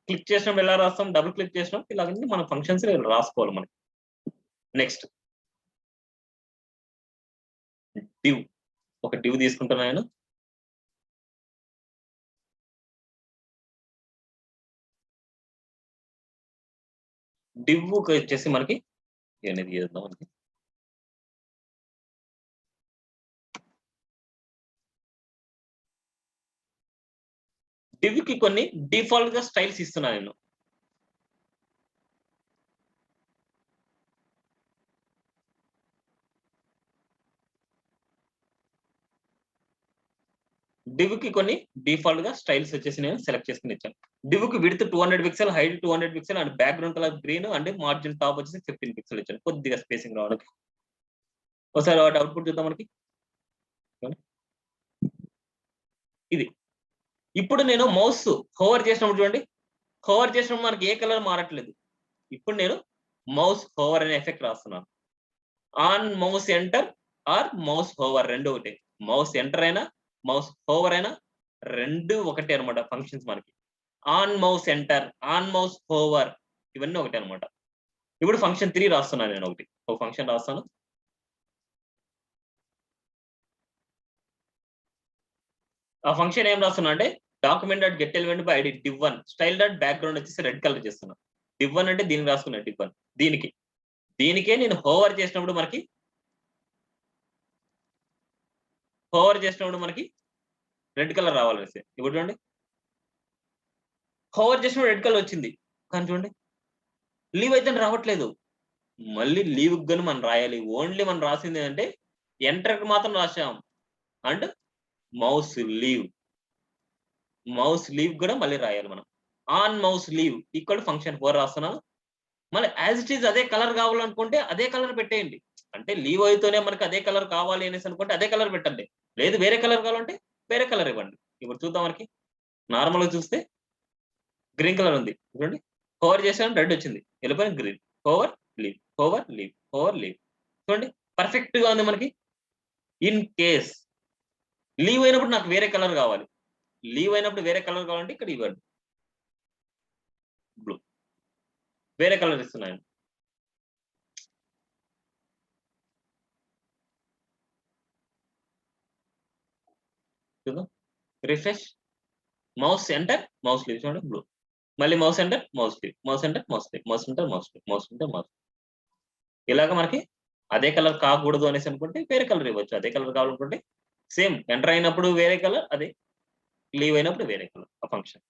క్లిక్ చేసినప్పుడు ఎలా రాస్తాం? డబుల్ క్లిక్ చేసినప్పుడు ఇలాగ మన ఫంక్షన్స్ రాసుకోవాలి మనకి. Next div. ఒక డివ్ తీసుకుంటున్నా నేను. డివ్ వచ్చేసి మనకి అనేది చేద్దాం మనకి. డివ్ కి కొన్ని డిఫాల్ట్ గా స్టైల్స్ ఇస్తున్నా నేను. డివ్ కి కొన్ని డిఫాల్ట్ గా స్టైల్స్ వచ్చేసి నేను సెలెక్ట్ చేసుకుని ఇచ్చాను. డివ్ కి width 200 pixel, height 200 pixel and background colour green and margin top వచ్చేసి 15 పిక్సెల్ ఇచ్చాను. కొద్దిగా స్పేసింగ్ రావడానికి. ఒకసారి వాటి అవుట్పుట్ చూద్దాం మనకి. ఇది ఇప్పుడు నేను మౌస్ హోవర్ చేసినప్పుడు చూడండి, హోవర్ చేసినప్పుడు మనకి ఏ కలర్ మారట్లేదు. ఇప్పుడు నేను మౌస్ హోవర్ అనే ఎఫెక్ట్ రాస్తున్నాను. On mouse enter or mouse hover 2 ఒకటే. మౌస్ ఎంటర్ అయినా మౌస్ హోవర్ అయినా 2 ఒకటే అనమాట ఫంక్షన్స్ మనకి. On mouse enter, on mouse hover ఇవన్నీ ఒకటే అనమాట. ఇప్పుడు ఫంక్షన్ 3 రాస్తున్నాను నేను. ఒక ఫంక్షన్ రాస్తాను. ఆ ఫంక్షన్ ఏం రాస్తున్నా అంటే document element by ID div1 style dot background వచ్చేసి రెడ్ కలర్ చేస్తున్నా. div1 అంటే దీనికి రాసుకున్నా. div1 దీనికే నేను హోవర్ చేసినప్పుడు మనకి రెడ్ కలర్ రావాలనేసి. ఇప్పుడు చూడండి హోవర్ చేసినప్పుడు రెడ్ కలర్ వచ్చింది, కానీ చూడండి లీవ్ అయితే రావట్లేదు. మళ్ళీ లీవ్ గాని మనం రాయాలి. ఓన్లీ మనం రాసింది ఏంటంటే ఎంటర్ కి మాత్రం రాసాం. అండ్ మౌస్ లీవ్ కూడా మళ్ళీ రాయాలి మనం. On mouse leave equal function 4 రాస్తున్నాను. మళ్ళీ యాజ్ ఇట్ ఈజ్ అదే కలర్ కావాలనుకుంటే అదే కలర్ పెట్టేయండి. అంటే లీవ్ అయితేనే మనకి అదే కలర్ కావాలి అనేసి అనుకుంటే అదే కలర్ పెట్టండి. లేదు వేరే కలర్ కావాలంటే వేరే కలర్ ఇవ్వండి. ఇప్పుడు చూద్దాం మనకి నార్మల్ గా చూస్తే గ్రీన్ కలర్ ఉంది చూడండి, హోవర్ చేసాను రెడ్ వచ్చింది, వెళ్ళిపోయిన green, hover leave, hover leave, hover leave. చూడండి పర్ఫెక్ట్ గా ఉంది మనకి. ఇన్ కేస్ లీవ్ అయినప్పుడు నాకు వేరే కలర్ కావాలి, లీవ్ అయినప్పుడు వేరే కలర్ కావాలంటే ఇక్కడ ఇవ్వండి, బ్లూ, వేరే కలర్ ఇస్తున్నాను. చూద్దాం, refresh, mouse enter, mouse leave, చూడండి బ్లూ, మళ్ళీ mouse enter, mouse leave, mouse enter, mouse leave, mouse enter, mouse leave, mouse enter, mouse. ఇలాగ మనకి అదే కలర్ కాకూడదు అనేసి అనుకుంటే వేరే కలర్ ఇవ్వచ్చు, అదే కలర్ కావాలనుకుంటే సేమ్ ఎంటర్ అయినప్పుడు వేరే కలర్, అదే లీవ్ అయినప్పుడు వేరే కలర్. ఆ ఫంక్షన్,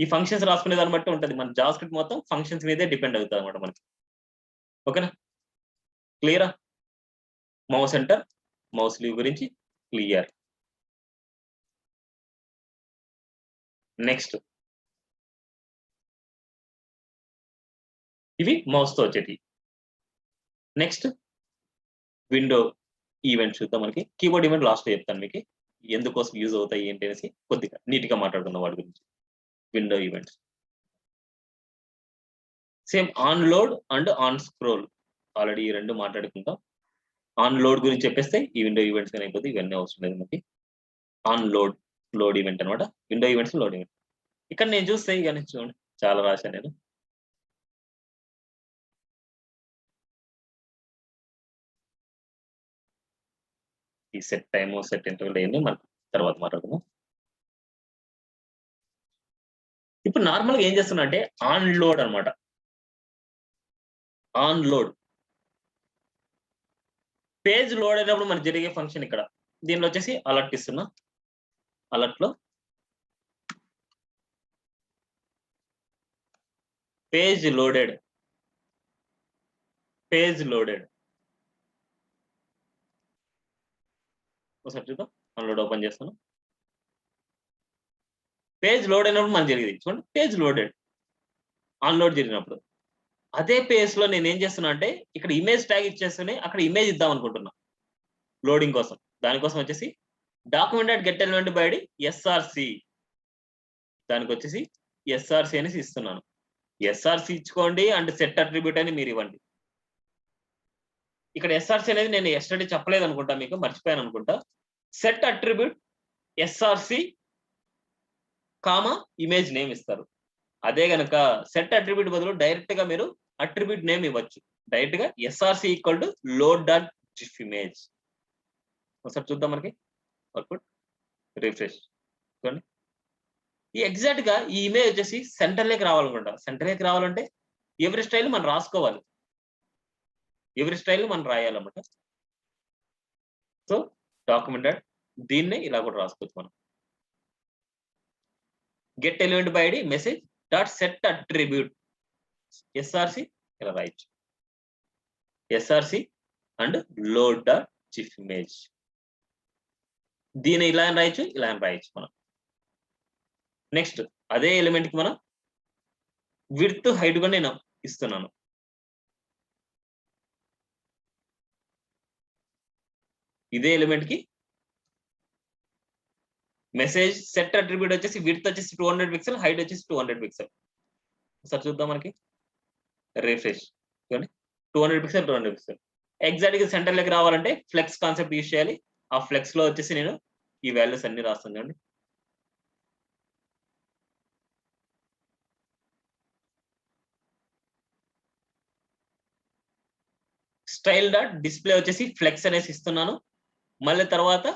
ఈ ఫంక్షన్స్ రాసుకునే దాన్ని బట్టి ఉంటుంది, మన జావా స్క్రిప్ట్ మొత్తం ఫంక్షన్స్ మీదే డిపెండ్ అవుతుంది అనమాట మనకి. ఓకేనా, క్లియరా? మౌస్ ఎంటర్, మౌస్ లీవ్ గురించి క్లియర్. నెక్స్ట్ ఇవి మౌస్ తో వచ్చేటి. నెక్స్ట్ విండో ఈవెంట్ చూద్దాం. మనకి కీబోర్డ్ ఈవెంట్ లాస్ట్ లో చెప్తాను మీకు ఎందుకోసం యూజ్ అవుతాయి ఏంటి అనేసి, కొద్దిగా నీట్ గా మాట్లాడుకున్న వాటి గురించి. Window events same on load and on scroll, already ఈ రెండు మాట్లాడుకుంటాం. ఆన్ లోడ్ గురించి చెప్పేస్తే ఈ విండో ఈవెంట్స్ కానీ అయిపోతే ఇవన్నీ అవసరం లేదు మనకి. ఆన్ లోడ్, లోడ్ ఈవెంట్ అనమాట, విండో ఈవెంట్స్ లోడ్ ఈవెంట్. ఇక్కడ నేను చూస్తే ఇక చూడండి చాలా రాశాను నేను. ఈ సెట్ టైము, సెట్ ఇంటర్వెల్ అయ్యింది, మనం తర్వాత మాట్లాడుకుందాం. ఇప్పుడు నార్మల్గా ఏం చేస్తున్నా అంటే ఆన్ లోడ్ అనమాట. ఆన్ లోడ్ పేజ్ లోడ్ అయినప్పుడు మనకు జరిగే ఫంక్షన్ ఇక్కడ. దీనిలో వచ్చేసి అలర్ట్ ఇస్తున్నా, అలర్ట్ లో పేజ్ లోడెడ్, పేజ్ లోడెడ్. ఒకసారి చూద్దాం, అన్లోడ్ ఓపెన్ చేస్తాను. పేజ్ లోడ్ అయినప్పుడు మనకు జరిగింది చూడండి, పేజ్ లోడెడ్. అన్లోడ్ జరిగినప్పుడు అదే పేజ్ లో నేను ఏం చేస్తున్నా అంటే ఇక్కడ ఇమేజ్ ట్యాగ్ ఇచ్చేస్తేనే అక్కడ ఇమేజ్ ఇద్దాం అనుకుంటున్నా లోడింగ్ కోసం. దానికోసం వచ్చేసి document get element by ID SRC, దానికి వచ్చేసి ఎస్ఆర్సి అనేసి ఇస్తున్నాను. ఎస్ఆర్సి ఇచ్చుకోండి అండ్ సెట్ అట్రిబ్యూట్ అని మీరు ఇవ్వండి. ఇక్కడ ఎస్ఆర్సి అనేది నేను ఎస్టర్డే చెప్పలేదు అనుకుంటా, మీకు మర్చిపోయాను అనుకుంటా. Set attribute SRC comma image name ఇస్తారు. అదే గనక సెట్ అట్రిబ్యూట్ బదులు డైరెక్ట్ గా మీరు అట్రిబ్యూట్ నేమ్ ఇవ్వచ్చు. డైరెక్ట్ గా SRC equal to load dot GIF image. ఒకసారి చూద్దాం, మనకి అవుట్పుట్ రిఫ్రెష్ చూడండి. ఈ ఎగ్జాక్ట్ గా ఈ ఇమేజ్ వచ్చేసి సెంటర్ లేకి రావాలనుకుంటా. సెంటర్ లేకి రావాలంటే ఎవరి స్టైల్ మనం రాసుకోవాలి, ఎవరి స్టైల్ మనం రాయాలన్నమాట. సో డాక్యుమెంట్ దీన్నే ఇలా కూడా రాసుకోవచ్చు మనం. Get element by ID message dot set attribute SRC ఇలా రాయొచ్చు, SRC and load dot GIF image. దీన్ని ఇలా రాయొచ్చు, ఇలా రాయొచ్చు మనం. నెక్స్ట్ అదే ఎలిమెంట్ కి మనం విడ్త్ హైట్ కూడా నేను ఇస్తున్నాను. ఇదే ఎలిమెంట్ కి మెసేజ్ సెట్ అట్రిబ్యూట్ వచ్చేసి విడ్త్ వచ్చేసి 200 పిక్సెల్, హైట్ వచ్చేసి 200 పిక్సెల్. ఒకసారి చూద్దాం, మనకి రిఫ్రెష్ చూడండి 200 పిక్సెల్ 200 పిక్సెల్. ఎగ్జాక్ట్ గా సెంటర్ లెక్క రావాలంటే ఫ్లెక్స్ కాన్సెప్ట్ యూజ్ చేయాలి. ఆ ఫ్లెక్స్ లో వచ్చేసి నేను ఈ వాల్యూస్ అన్ని రాస్తాను చూడండి. స్టైల్ డాట్ డిస్ప్లే వచ్చేసి ఫ్లెక్స్ అనేసి ఇస్తున్నాను. మళ్ళీ తర్వాత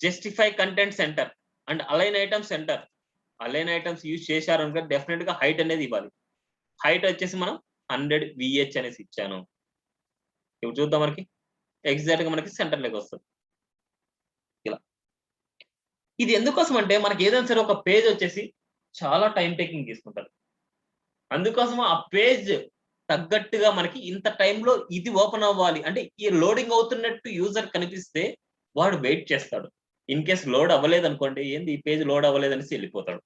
justify content centre and align items centre. Align items use చేశారు అనుకో డెఫినెట్ గా హైట్ అనేది ఇవ్వాలి. హైట్ వచ్చేసి మనం 100 VH అనేసి ఇచ్చాను. ఇప్పుడు చూద్దాం, మనకి ఎగ్జాక్ట్ గా మనకి సెంటర్ లెక్క వస్తుంది ఇలా. ఇది ఎందుకోసం అంటే మనకి ఏదైనా సరే ఒక పేజ్ వచ్చేసి చాలా టైం టేకింగ్ తీసుకుంటారు. అందుకోసం ఆ పేజ్ తగ్గట్టుగా మనకి ఇంత టైంలో ఇది ఓపెన్ అవ్వాలి అంటే ఈ లోడింగ్ అవుతున్నట్టు యూజర్ కనిపిస్తే వాడు వెయిట్ చేస్తాడు. ఇన్ కేస్ లోడ్ అవ్వలేదు అనుకోండి, ఏంది ఈ పేజ్ లోడ్ అవ్వలేదు అనేసి వెళ్ళిపోతాడు.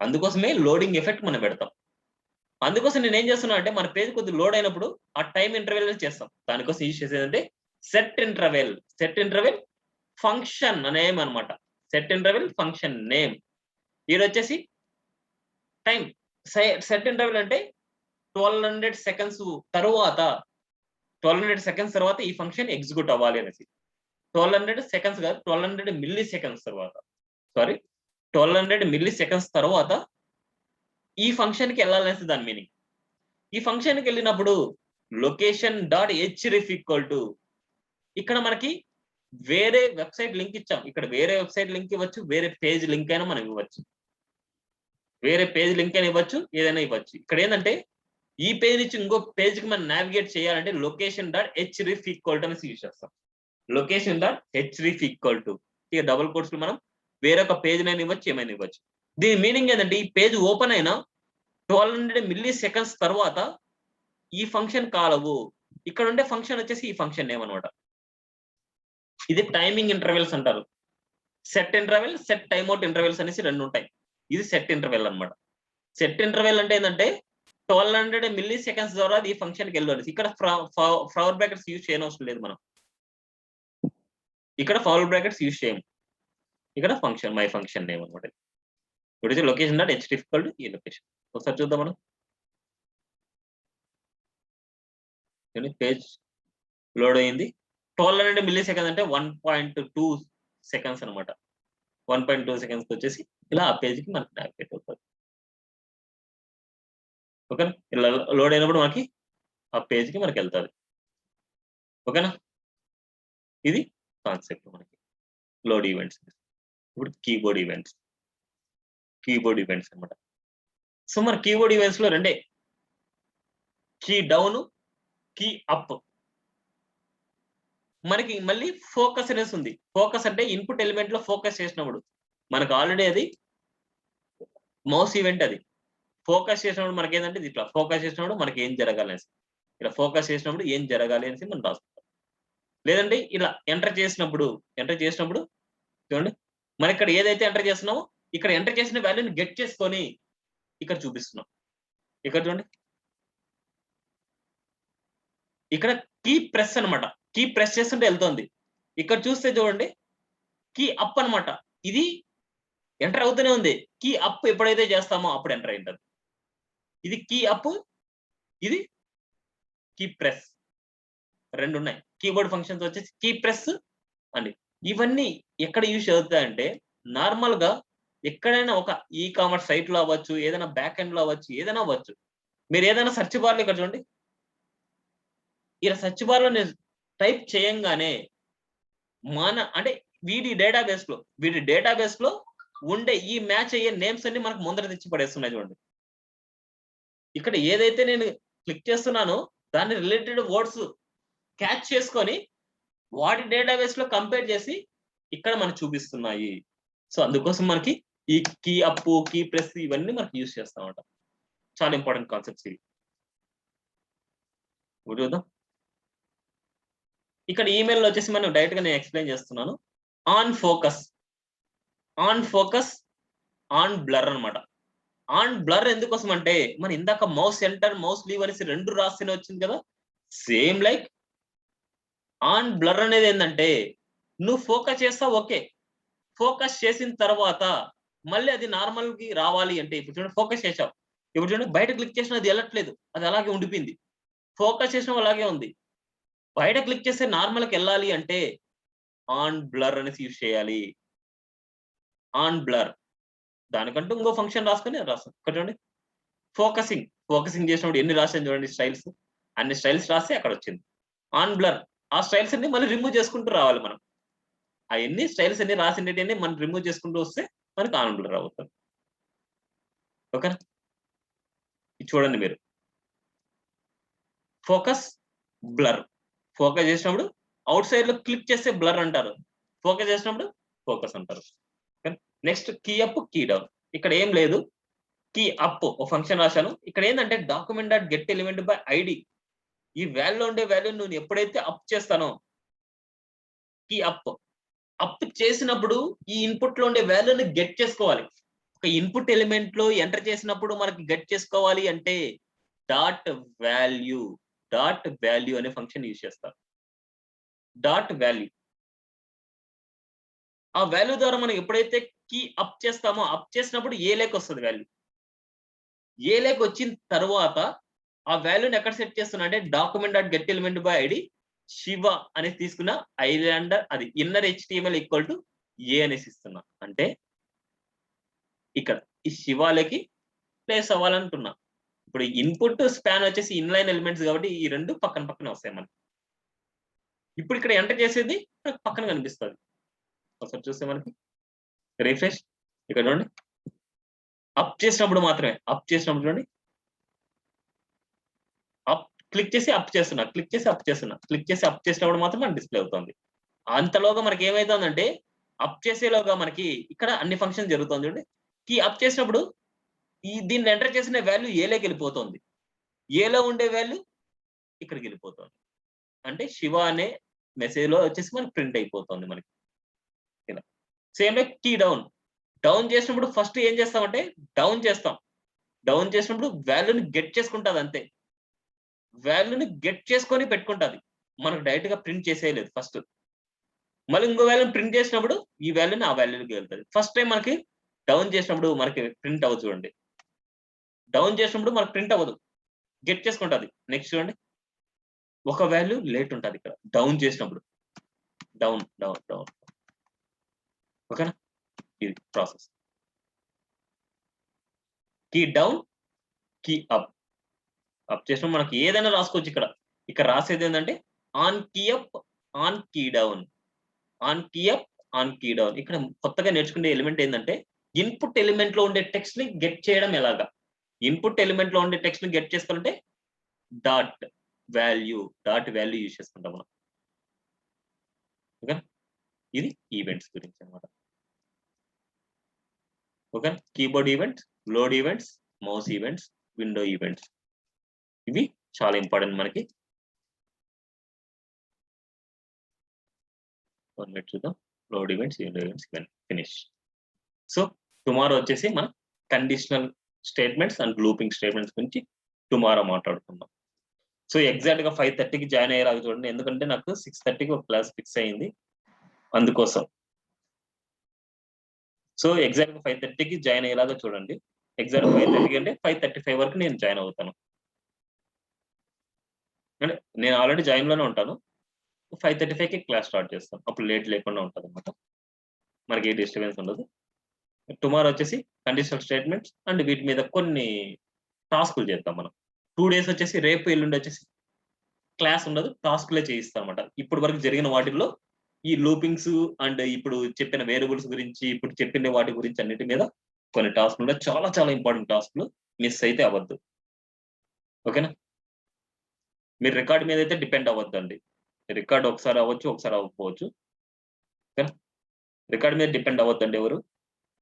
అందుకోసమే లోడింగ్ ఎఫెక్ట్ మనం పెడతాం. అందుకోసం నేను ఏం చేస్తున్నా అంటే మన పేజ్ కొద్దిగా లోడ్ అయినప్పుడు ఆ టైం ఇంటర్వెల్ చేస్తాం. దానికోసం యూజ్ చేసేది అంటే set interval. Set interval function name అనమాట. Set interval function name. ఇది వచ్చేసి టైం సెట్ ఇంటర్వెల్ అంటే 1200 సెకండ్స్ తర్వాత 1200 సెకండ్స్ తర్వాత ఈ ఫంక్షన్ ఎగ్జిక్యూట్ అవ్వాలి అనేసి. 1200 సెకండ్స్ కాదు, 1200 మిల్లీ సెకండ్స్ తర్వాత, సారీ 1200 మిల్లీ సెకండ్స్ తర్వాత ఈ ఫంక్షన్ కి వెళ్ళాలనేసి దాని మీనింగ్. ఈ ఫంక్షన్ కి వెళ్ళినప్పుడు లొకేషన్ డాట్ హెచ్రిఫ్ ఈక్వల్ టు, ఇక్కడ మనకి వేరే వెబ్సైట్ లింక్ ఇచ్చాం. ఇక్కడ వేరే వెబ్సైట్ లింక్ ఇవ్వచ్చు, వేరే పేజ్ లింక్ అయినా మనం ఇవ్వచ్చు, వేరే పేజ్ లింక్ అయినా ఇవ్వచ్చు, ఏదైనా ఇవ్వచ్చు. ఇక్కడ ఏంటంటే ఈ పేజ్ నుంచి ఇంకో పేజ్ కి మనం నావిగేట్ చేయాలంటే లొకేషన్ డాట్ హెచ్రిఫ్ ఈక్వల్ టు అనేసి యూజ్ చేస్తాం. లొకేషన్ డాట్ హెచ్రిఫ్ ఈక్వల్ టు, ఇక డబుల్ కోట్స్ లో మనం వేరొక పేజ్ నైనా ఇవ్వచ్చు, ఏమైనా ఇవ్వచ్చు. దీని మీనింగ్ ఏంటంటే ఈ పేజ్ ఓపెన్ అయినా 1200 మిల్లీ సెకండ్స్ తర్వాత ఈ ఫంక్షన్ కాలవు. ఇక్కడ ఉండే ఫంక్షన్ వచ్చేసి ఈ ఫంక్షన్ నేమ్ అనమాట. ఇది టైమింగ్ ఇంటర్వెల్స్ అంటారు. Set interval, set timeout intervals అనేసి రెండు ఉంటాయి. ఇది సెట్ ఇంటర్వెల్ అన్నమాట. సెట్ ఇంటర్వెల్ అంటే ఏంటంటే 1200 మిల్లీ సెకండ్స్ ద్వారా ఈ ఫంక్షన్కి వెళ్ళాలి. ఇక్కడ ఫార్వర్డ్ బ్రాకెట్స్ యూజ్ చేయనవసరం లేదు మనం. ఇక్కడ ఫార్వర్డ్ బ్రాకెట్స్ యూజ్ చేయము. ఇక్కడ ఫంక్షన్, మై ఫంక్షన్ నేమ్ అనమాట. ఇప్పుడు లొకేషన్ డాట్ హెచ్రిఫ్ ఈక్వల్ టు ఈ లొకేషన్. ఒకసారి చూద్దాం మనం. పేజ్ లోడ్ అయింది. 1200 మిల్లీ సెకండ్స్ అంటే 1.2 సెకండ్స్ అనమాట. 1.2 సెకండ్స్ వచ్చేసి ఇలా ఆ పేజ్కి మనకి నావిగేట్ అవుతుంది. ఓకేనా? ఇలా లోడ్ అయినప్పుడు మనకి ఆ పేజ్కి మనకి వెళ్తుంది. ఓకేనా? ఇది కాన్సెప్ట్ మనకి లోడ్ ఈవెంట్స్. ఇప్పుడు కీబోర్డ్ ఈవెంట్స్, కీబోర్డ్ ఈవెంట్స్ అనమాట. సో మన కీబోర్డ్ ఈవెంట్స్ లో రెండే, కీ డౌన్, కీ అప్. మనకి మళ్ళీ ఫోకస్ అనేసి ఉంది. ఫోకస్ అంటే ఇన్పుట్ ఎలిమెంట్ లో ఫోకస్ చేసినప్పుడు మనకు ఆల్రెడీ అది మౌస్ ఈవెంట్. అది ఫోకస్ చేసినప్పుడు మనకి ఏంటంటే ఇట్లా ఫోకస్ చేసినప్పుడు మనకి ఏం జరగాలి అనేసి, ఇలా ఫోకస్ చేసినప్పుడు ఏం జరగాలి అనేసి మనం రాసుకుంటాం. లేదంటే ఇలా ఎంటర్ చేసినప్పుడు చూడండి, మనం ఇక్కడ ఏదైతే ఎంటర్ చేస్తున్నామో ఇక్కడ ఎంటర్ చేసిన వాల్యూని గెట్ చేసుకొని ఇక్కడ చూపిస్తున్నాం. ఇక్కడ చూడండి, ఇక్కడ కీ ప్రెస్ అనమాట. కీ ప్రెస్ చేస్తుంటే వెళ్తుంది. ఇక్కడ చూస్తే చూడండి కీ అప్ అనమాట. ఇది ఎంటర్ అవుతూనే ఉంది. కీ అప్ ఎప్పుడైతే చేస్తామో అప్పుడు ఎంటర్ అయింటది. ఇది కీ అప్, ఇది కీ ప్రెస్, రెండు ఉన్నాయి. కీబోర్డ్ ఫంక్షన్స్ వచ్చేసి కీ ప్రెస్ అండి. ఇవన్నీ ఎక్కడ యూజ్ అవుతాయంటే నార్మల్ గా ఎక్కడైనా ఒక ఈ కామర్స్ సైట్ లో అవ్వచ్చు, ఏదైనా బ్యాక్ ఎండ్ లో అవ్వచ్చు, ఏదైనా అవ్వచ్చు. మీరు ఏదైనా సెర్చ్ బార్ లో ఇక్కడ చూడండి, ఇలా సెర్చ్ బార్ లో నేను టైప్ చేయంగానే అంటే వీడి డేటాబేస్ లో ఉండే ఈ మ్యాచ్ అయ్యే నేమ్స్ అన్ని మనకు ముందర తెచ్చి పడేస్తున్నాయి. చూడండి, ఇక్కడ ఏదైతే నేను క్లిక్ చేస్తున్నానో దాని రిలేటెడ్ వర్డ్స్ క్యాచ్ చేసుకొని వాటి డేటాబేస్ లో కంపేర్ చేసి ఇక్కడ మనకు చూపిస్తున్నాయి. సో అందుకోసం మనకి ఈ కీ అప్, కీ ప్రెస్ ఇవన్నీ మనకి యూజ్ చేస్తామన్నమాట. చాలా ఇంపార్టెంట్ కాన్సెప్ట్స్ ఇవి. చూద్దాం. ఇక్కడ ఈమెయిల్ వచ్చేసి మనం డైరెక్ట్ గా నేను ఎక్స్ప్లెయిన్ చేస్తున్నాను. ఆన్ ఫోకస్, ఆన్ బ్లర్ అనమాట. ఆన్ బ్లర్ ఎందుకోసం అంటే మన ఇందాక మౌస్ ఎంటర్, మౌస్ లీవ్ అనేసి రెండు రాస్తేనే వచ్చింది కదా. సేమ్ లైక్ ఆన్ బ్లర్ అనేది ఏంటంటే నువ్వు ఫోకస్ చేస్తావు, ఓకే. ఫోకస్ చేసిన తర్వాత మళ్ళీ అది నార్మల్ కి రావాలి అంటే ఇప్పుడు చూడండి, ఫోకస్ చేసావు, ఇప్పుడు చూడండి బయట క్లిక్ చేసిన అది వెళ్ళట్లేదు, అది అలాగే ఉండిపోయింది. ఫోకస్ చేసిన అలాగే ఉంది. బయట క్లిక్ చేస్తే నార్మల్ కి వెళ్ళాలి అంటే ఆన్ బ్లర్ అనేసి యూజ్ చేయాలి. ఆన్ బ్లర్ దానికంటూ ఇంకో ఫంక్షన్ రాసుకొని రాస్తాం. ఇక్కడ చూడండి, ఫోకసింగ్ చేసినప్పుడు ఎన్ని రాసాను చూడండి, స్టైల్స్, అన్ని స్టైల్స్ రాస్తే అక్కడ వచ్చింది. ఆన్ బ్లర్ ఆ స్టైల్స్ అన్ని మళ్ళీ రిమూవ్ చేసుకుంటూ రావాలి మనం. ఆ ఎన్ని స్టైల్స్ అన్ని రాసిండేటి మనం రిమూవ్ చేసుకుంటూ వస్తే మనకి ఆన్ బ్లర్ అవుతుంది. ఓకేనా? ఇది చూడండి మీరు, ఫోకస్ బ్లర్. ఫోకస్ చేసినప్పుడు అవుట్ సైడ్ లో క్లిక్ చేస్తే బ్లర్ అంటారు, ఫోకస్ చేసినప్పుడు ఫోకస్ అంటారు. Next key up, key down. ఇక్కడ ఏం లేదు, కీ అప్ ఒక ఫంక్షన్ రాశాను. ఇక్కడ ఏంటంటే document dot get element by ID. ఈ వాల్యూ ఉండే వాల్యూ నువ్వు ఎప్పుడైతే అప్ చేస్తానో, కీ అప్ చేసినప్పుడు ఈ ఇన్పుట్ లో ఉండే వాల్యూని గెట్ చేసుకోవాలి. ఒక ఇన్పుట్ ఎలిమెంట్ లో ఎంటర్ చేసినప్పుడు మనకి గెట్ చేసుకోవాలి అంటే డాట్ వాల్యూ అనే ఫంక్షన్ యూజ్ చేస్తారు. డాట్ వాల్యూ, ఆ వాల్యూ ద్వారా మనం ఎప్పుడైతే కీ అప్ చేస్తామో అప్ చేసినప్పుడు ఏ లేక వస్తుంది వాల్యూ. ఏలోకి వచ్చిన తర్వాత ఆ వాల్యూని ఎక్కడ సెట్ చేస్తున్నా అంటే document dot get element by ID Shiva అనేసి తీసుకున్న ఐలాండర్ అది ఇన్నర్ HTML ఈక్వల్ టు ఏ అనేసి ఇస్తున్నా. అంటే ఇక్కడ ఈ శివాలకి ప్లేస్ అవ్వాలంటున్నా. ఇప్పుడు ఇన్పుట్ స్పాన్ వచ్చేసి ఇన్లైన్ ఎలిమెంట్స్ కాబట్టి ఈ రెండు పక్కన పక్కన వస్తాయి మనకి. ఇప్పుడు ఇక్కడ ఎంటర్ చేసేది పక్కన కనిపిస్తుంది. ఒకసారి చూస్తే మనకి రిఫ్రెష్ ఇక్కడ చూడండి, అప్ చేసినప్పుడు మాత్రమే, అప్ చేసినప్పుడు చూడండి, అప్ క్లిక్ చేసి అప్ చేస్తున్నా, క్లిక్ చేసి అప్ చేస్తున్నా, క్లిక్ చేసి అప్ చేసినప్పుడు మాత్రం మనకి డిస్ప్లే అవుతుంది. అంతలోగా మనకి ఏమైతుందంటే అప్ చేసేలోగా మనకి ఇక్కడ అన్ని ఫంక్షన్ జరుగుతుంది చూడండి. కీ అప్ చేసినప్పుడు దీన్ని ఎంటర్ చేసిన వాల్యూ ఏలోకి వెళ్ళిపోతుంది, ఏలో ఉండే వాల్యూ ఇక్కడికి వెళ్ళిపోతుంది. అంటే శివ అనే మెసేజ్ లో వచ్చేసి మనకి ప్రింట్ అయిపోతుంది మనకి ఇలా. Same like key down, down చేసినప్పుడు ఫస్ట్ ఏం చేస్తామంటే డౌన్ చేస్తాం. డౌన్ చేసినప్పుడు వాల్యూని గెట్ చేసుకుంటుంది అంతే, వాల్యూని గెట్ చేసుకొని పెట్టుకుంటుంది, మనకు డైరెక్ట్ గా ప్రింట్ చేసేయలేదు. ఫస్ట్ మళ్ళీ ఇంకో వాల్యూని ప్రింట్ చేసినప్పుడు ఈ వాల్యూని ఆ వాల్యూకి వెళ్తుంది. ఫస్ట్ టైం మనకి డౌన్ చేసినప్పుడు మనకి ప్రింట్ అవ్వదు చూడండి, డౌన్ చేసినప్పుడు మనకు ప్రింట్ అవ్వదు, గెట్ చేసుకుంటుంది. నెక్స్ట్ చూడండి, ఒక వాల్యూ లేట్ ఉంటుంది ఇక్కడ డౌన్ చేసినప్పుడు, డౌన్ డౌన్ డౌన్. ఓకేనా, ఇది process. Key down, key up. Up చేసినప్పుడు మనకి ఏదైనా రాసుకోవచ్చు. ఇక్కడ రాసేది ఏంటంటే on key up, on key down, on key up, on key down. ఇక్కడ కొత్తగా నేర్చుకునే ఎలిమెంట్ ఏంటంటే ఇన్పుట్ ఎలిమెంట్ లో ఉండే టెక్స్ట్ ని గెట్ చేయడం ఎలాగా. ఇన్పుట్ ఎలిమెంట్ లో ఉండే టెక్స్ట్ ని గెట్ చేసుకోవాలంటే డాట్ వాల్యూ యూజ్ చేసుకుంటాం మనం. ఓకే, ఇది ఈవెంట్స్ గురించి అనమాట. Okay, keyboard events, load events, mouse events, window events, ఇవి చాలా ఇంపార్టెంట్ మనకి. చూద్దాం, load events, window events, finish. So tomorrow వచ్చేసి మన conditional statements and looping statements గురించి టుమారో మాట్లాడుకుందాం. సో ఎగ్జాక్ట్ గా 5:30కి జాయిన్ అయ్యేలాగా చూడండి, ఎందుకంటే నాకు 6:30కి ఒక క్లాస్ ఫిక్స్ అయింది అందుకోసం. సో ఎగ్జాక్ట్ గా 5:30కి జాయిన్ అయ్యేలాగా చూడండి. ఎగ్జాక్ట్ 5:30కి అంటే 5:35 వరకు నేను జాయిన్ అవుతాను. అంటే నేను ఆల్రెడీ జాయిన్ లోనే ఉంటాను. 5:35కి క్లాస్ స్టార్ట్ చేస్తాను, అప్పుడు లేట్ లేకుండా ఉంటుంది అనమాట, మనకి ఏ డిస్టర్బెన్స్ ఉండదు. టుమారో వచ్చేసి కండిషనల్ స్టేట్మెంట్స్ అండ్ వీటి మీద కొన్ని టాస్కులు చేద్దాం మనం. 2 days వచ్చేసి రేపు ఎల్లుండి వచ్చేసి క్లాస్ ఉండదు, టాస్క్లే చేయిస్తాం అనమాట. ఇప్పుడు వరకు జరిగిన వాటిల్లో ఈ లూపింగ్స్ అండ్ ఇప్పుడు చెప్పిన వేరియబుల్స్ గురించి, ఇప్పుడు చెప్పిన వాటి గురించి అన్నిటి మీద కొన్ని టాస్క్లు ఉంటాయి, చాలా చాలా ఇంపార్టెంట్ టాస్క్లు, మిస్ అయితే అవ్వద్దు. ఓకేనా, మీరు రికార్డ్ మీద అయితే డిపెండ్ అవ్వద్దండి. రికార్డ్ ఒకసారి అవ్వచ్చు, ఒకసారి అవ్వకపోవచ్చు. ఓకేనా, రికార్డ్ మీద డిపెండ్ అవ్వద్దండి ఎవరు.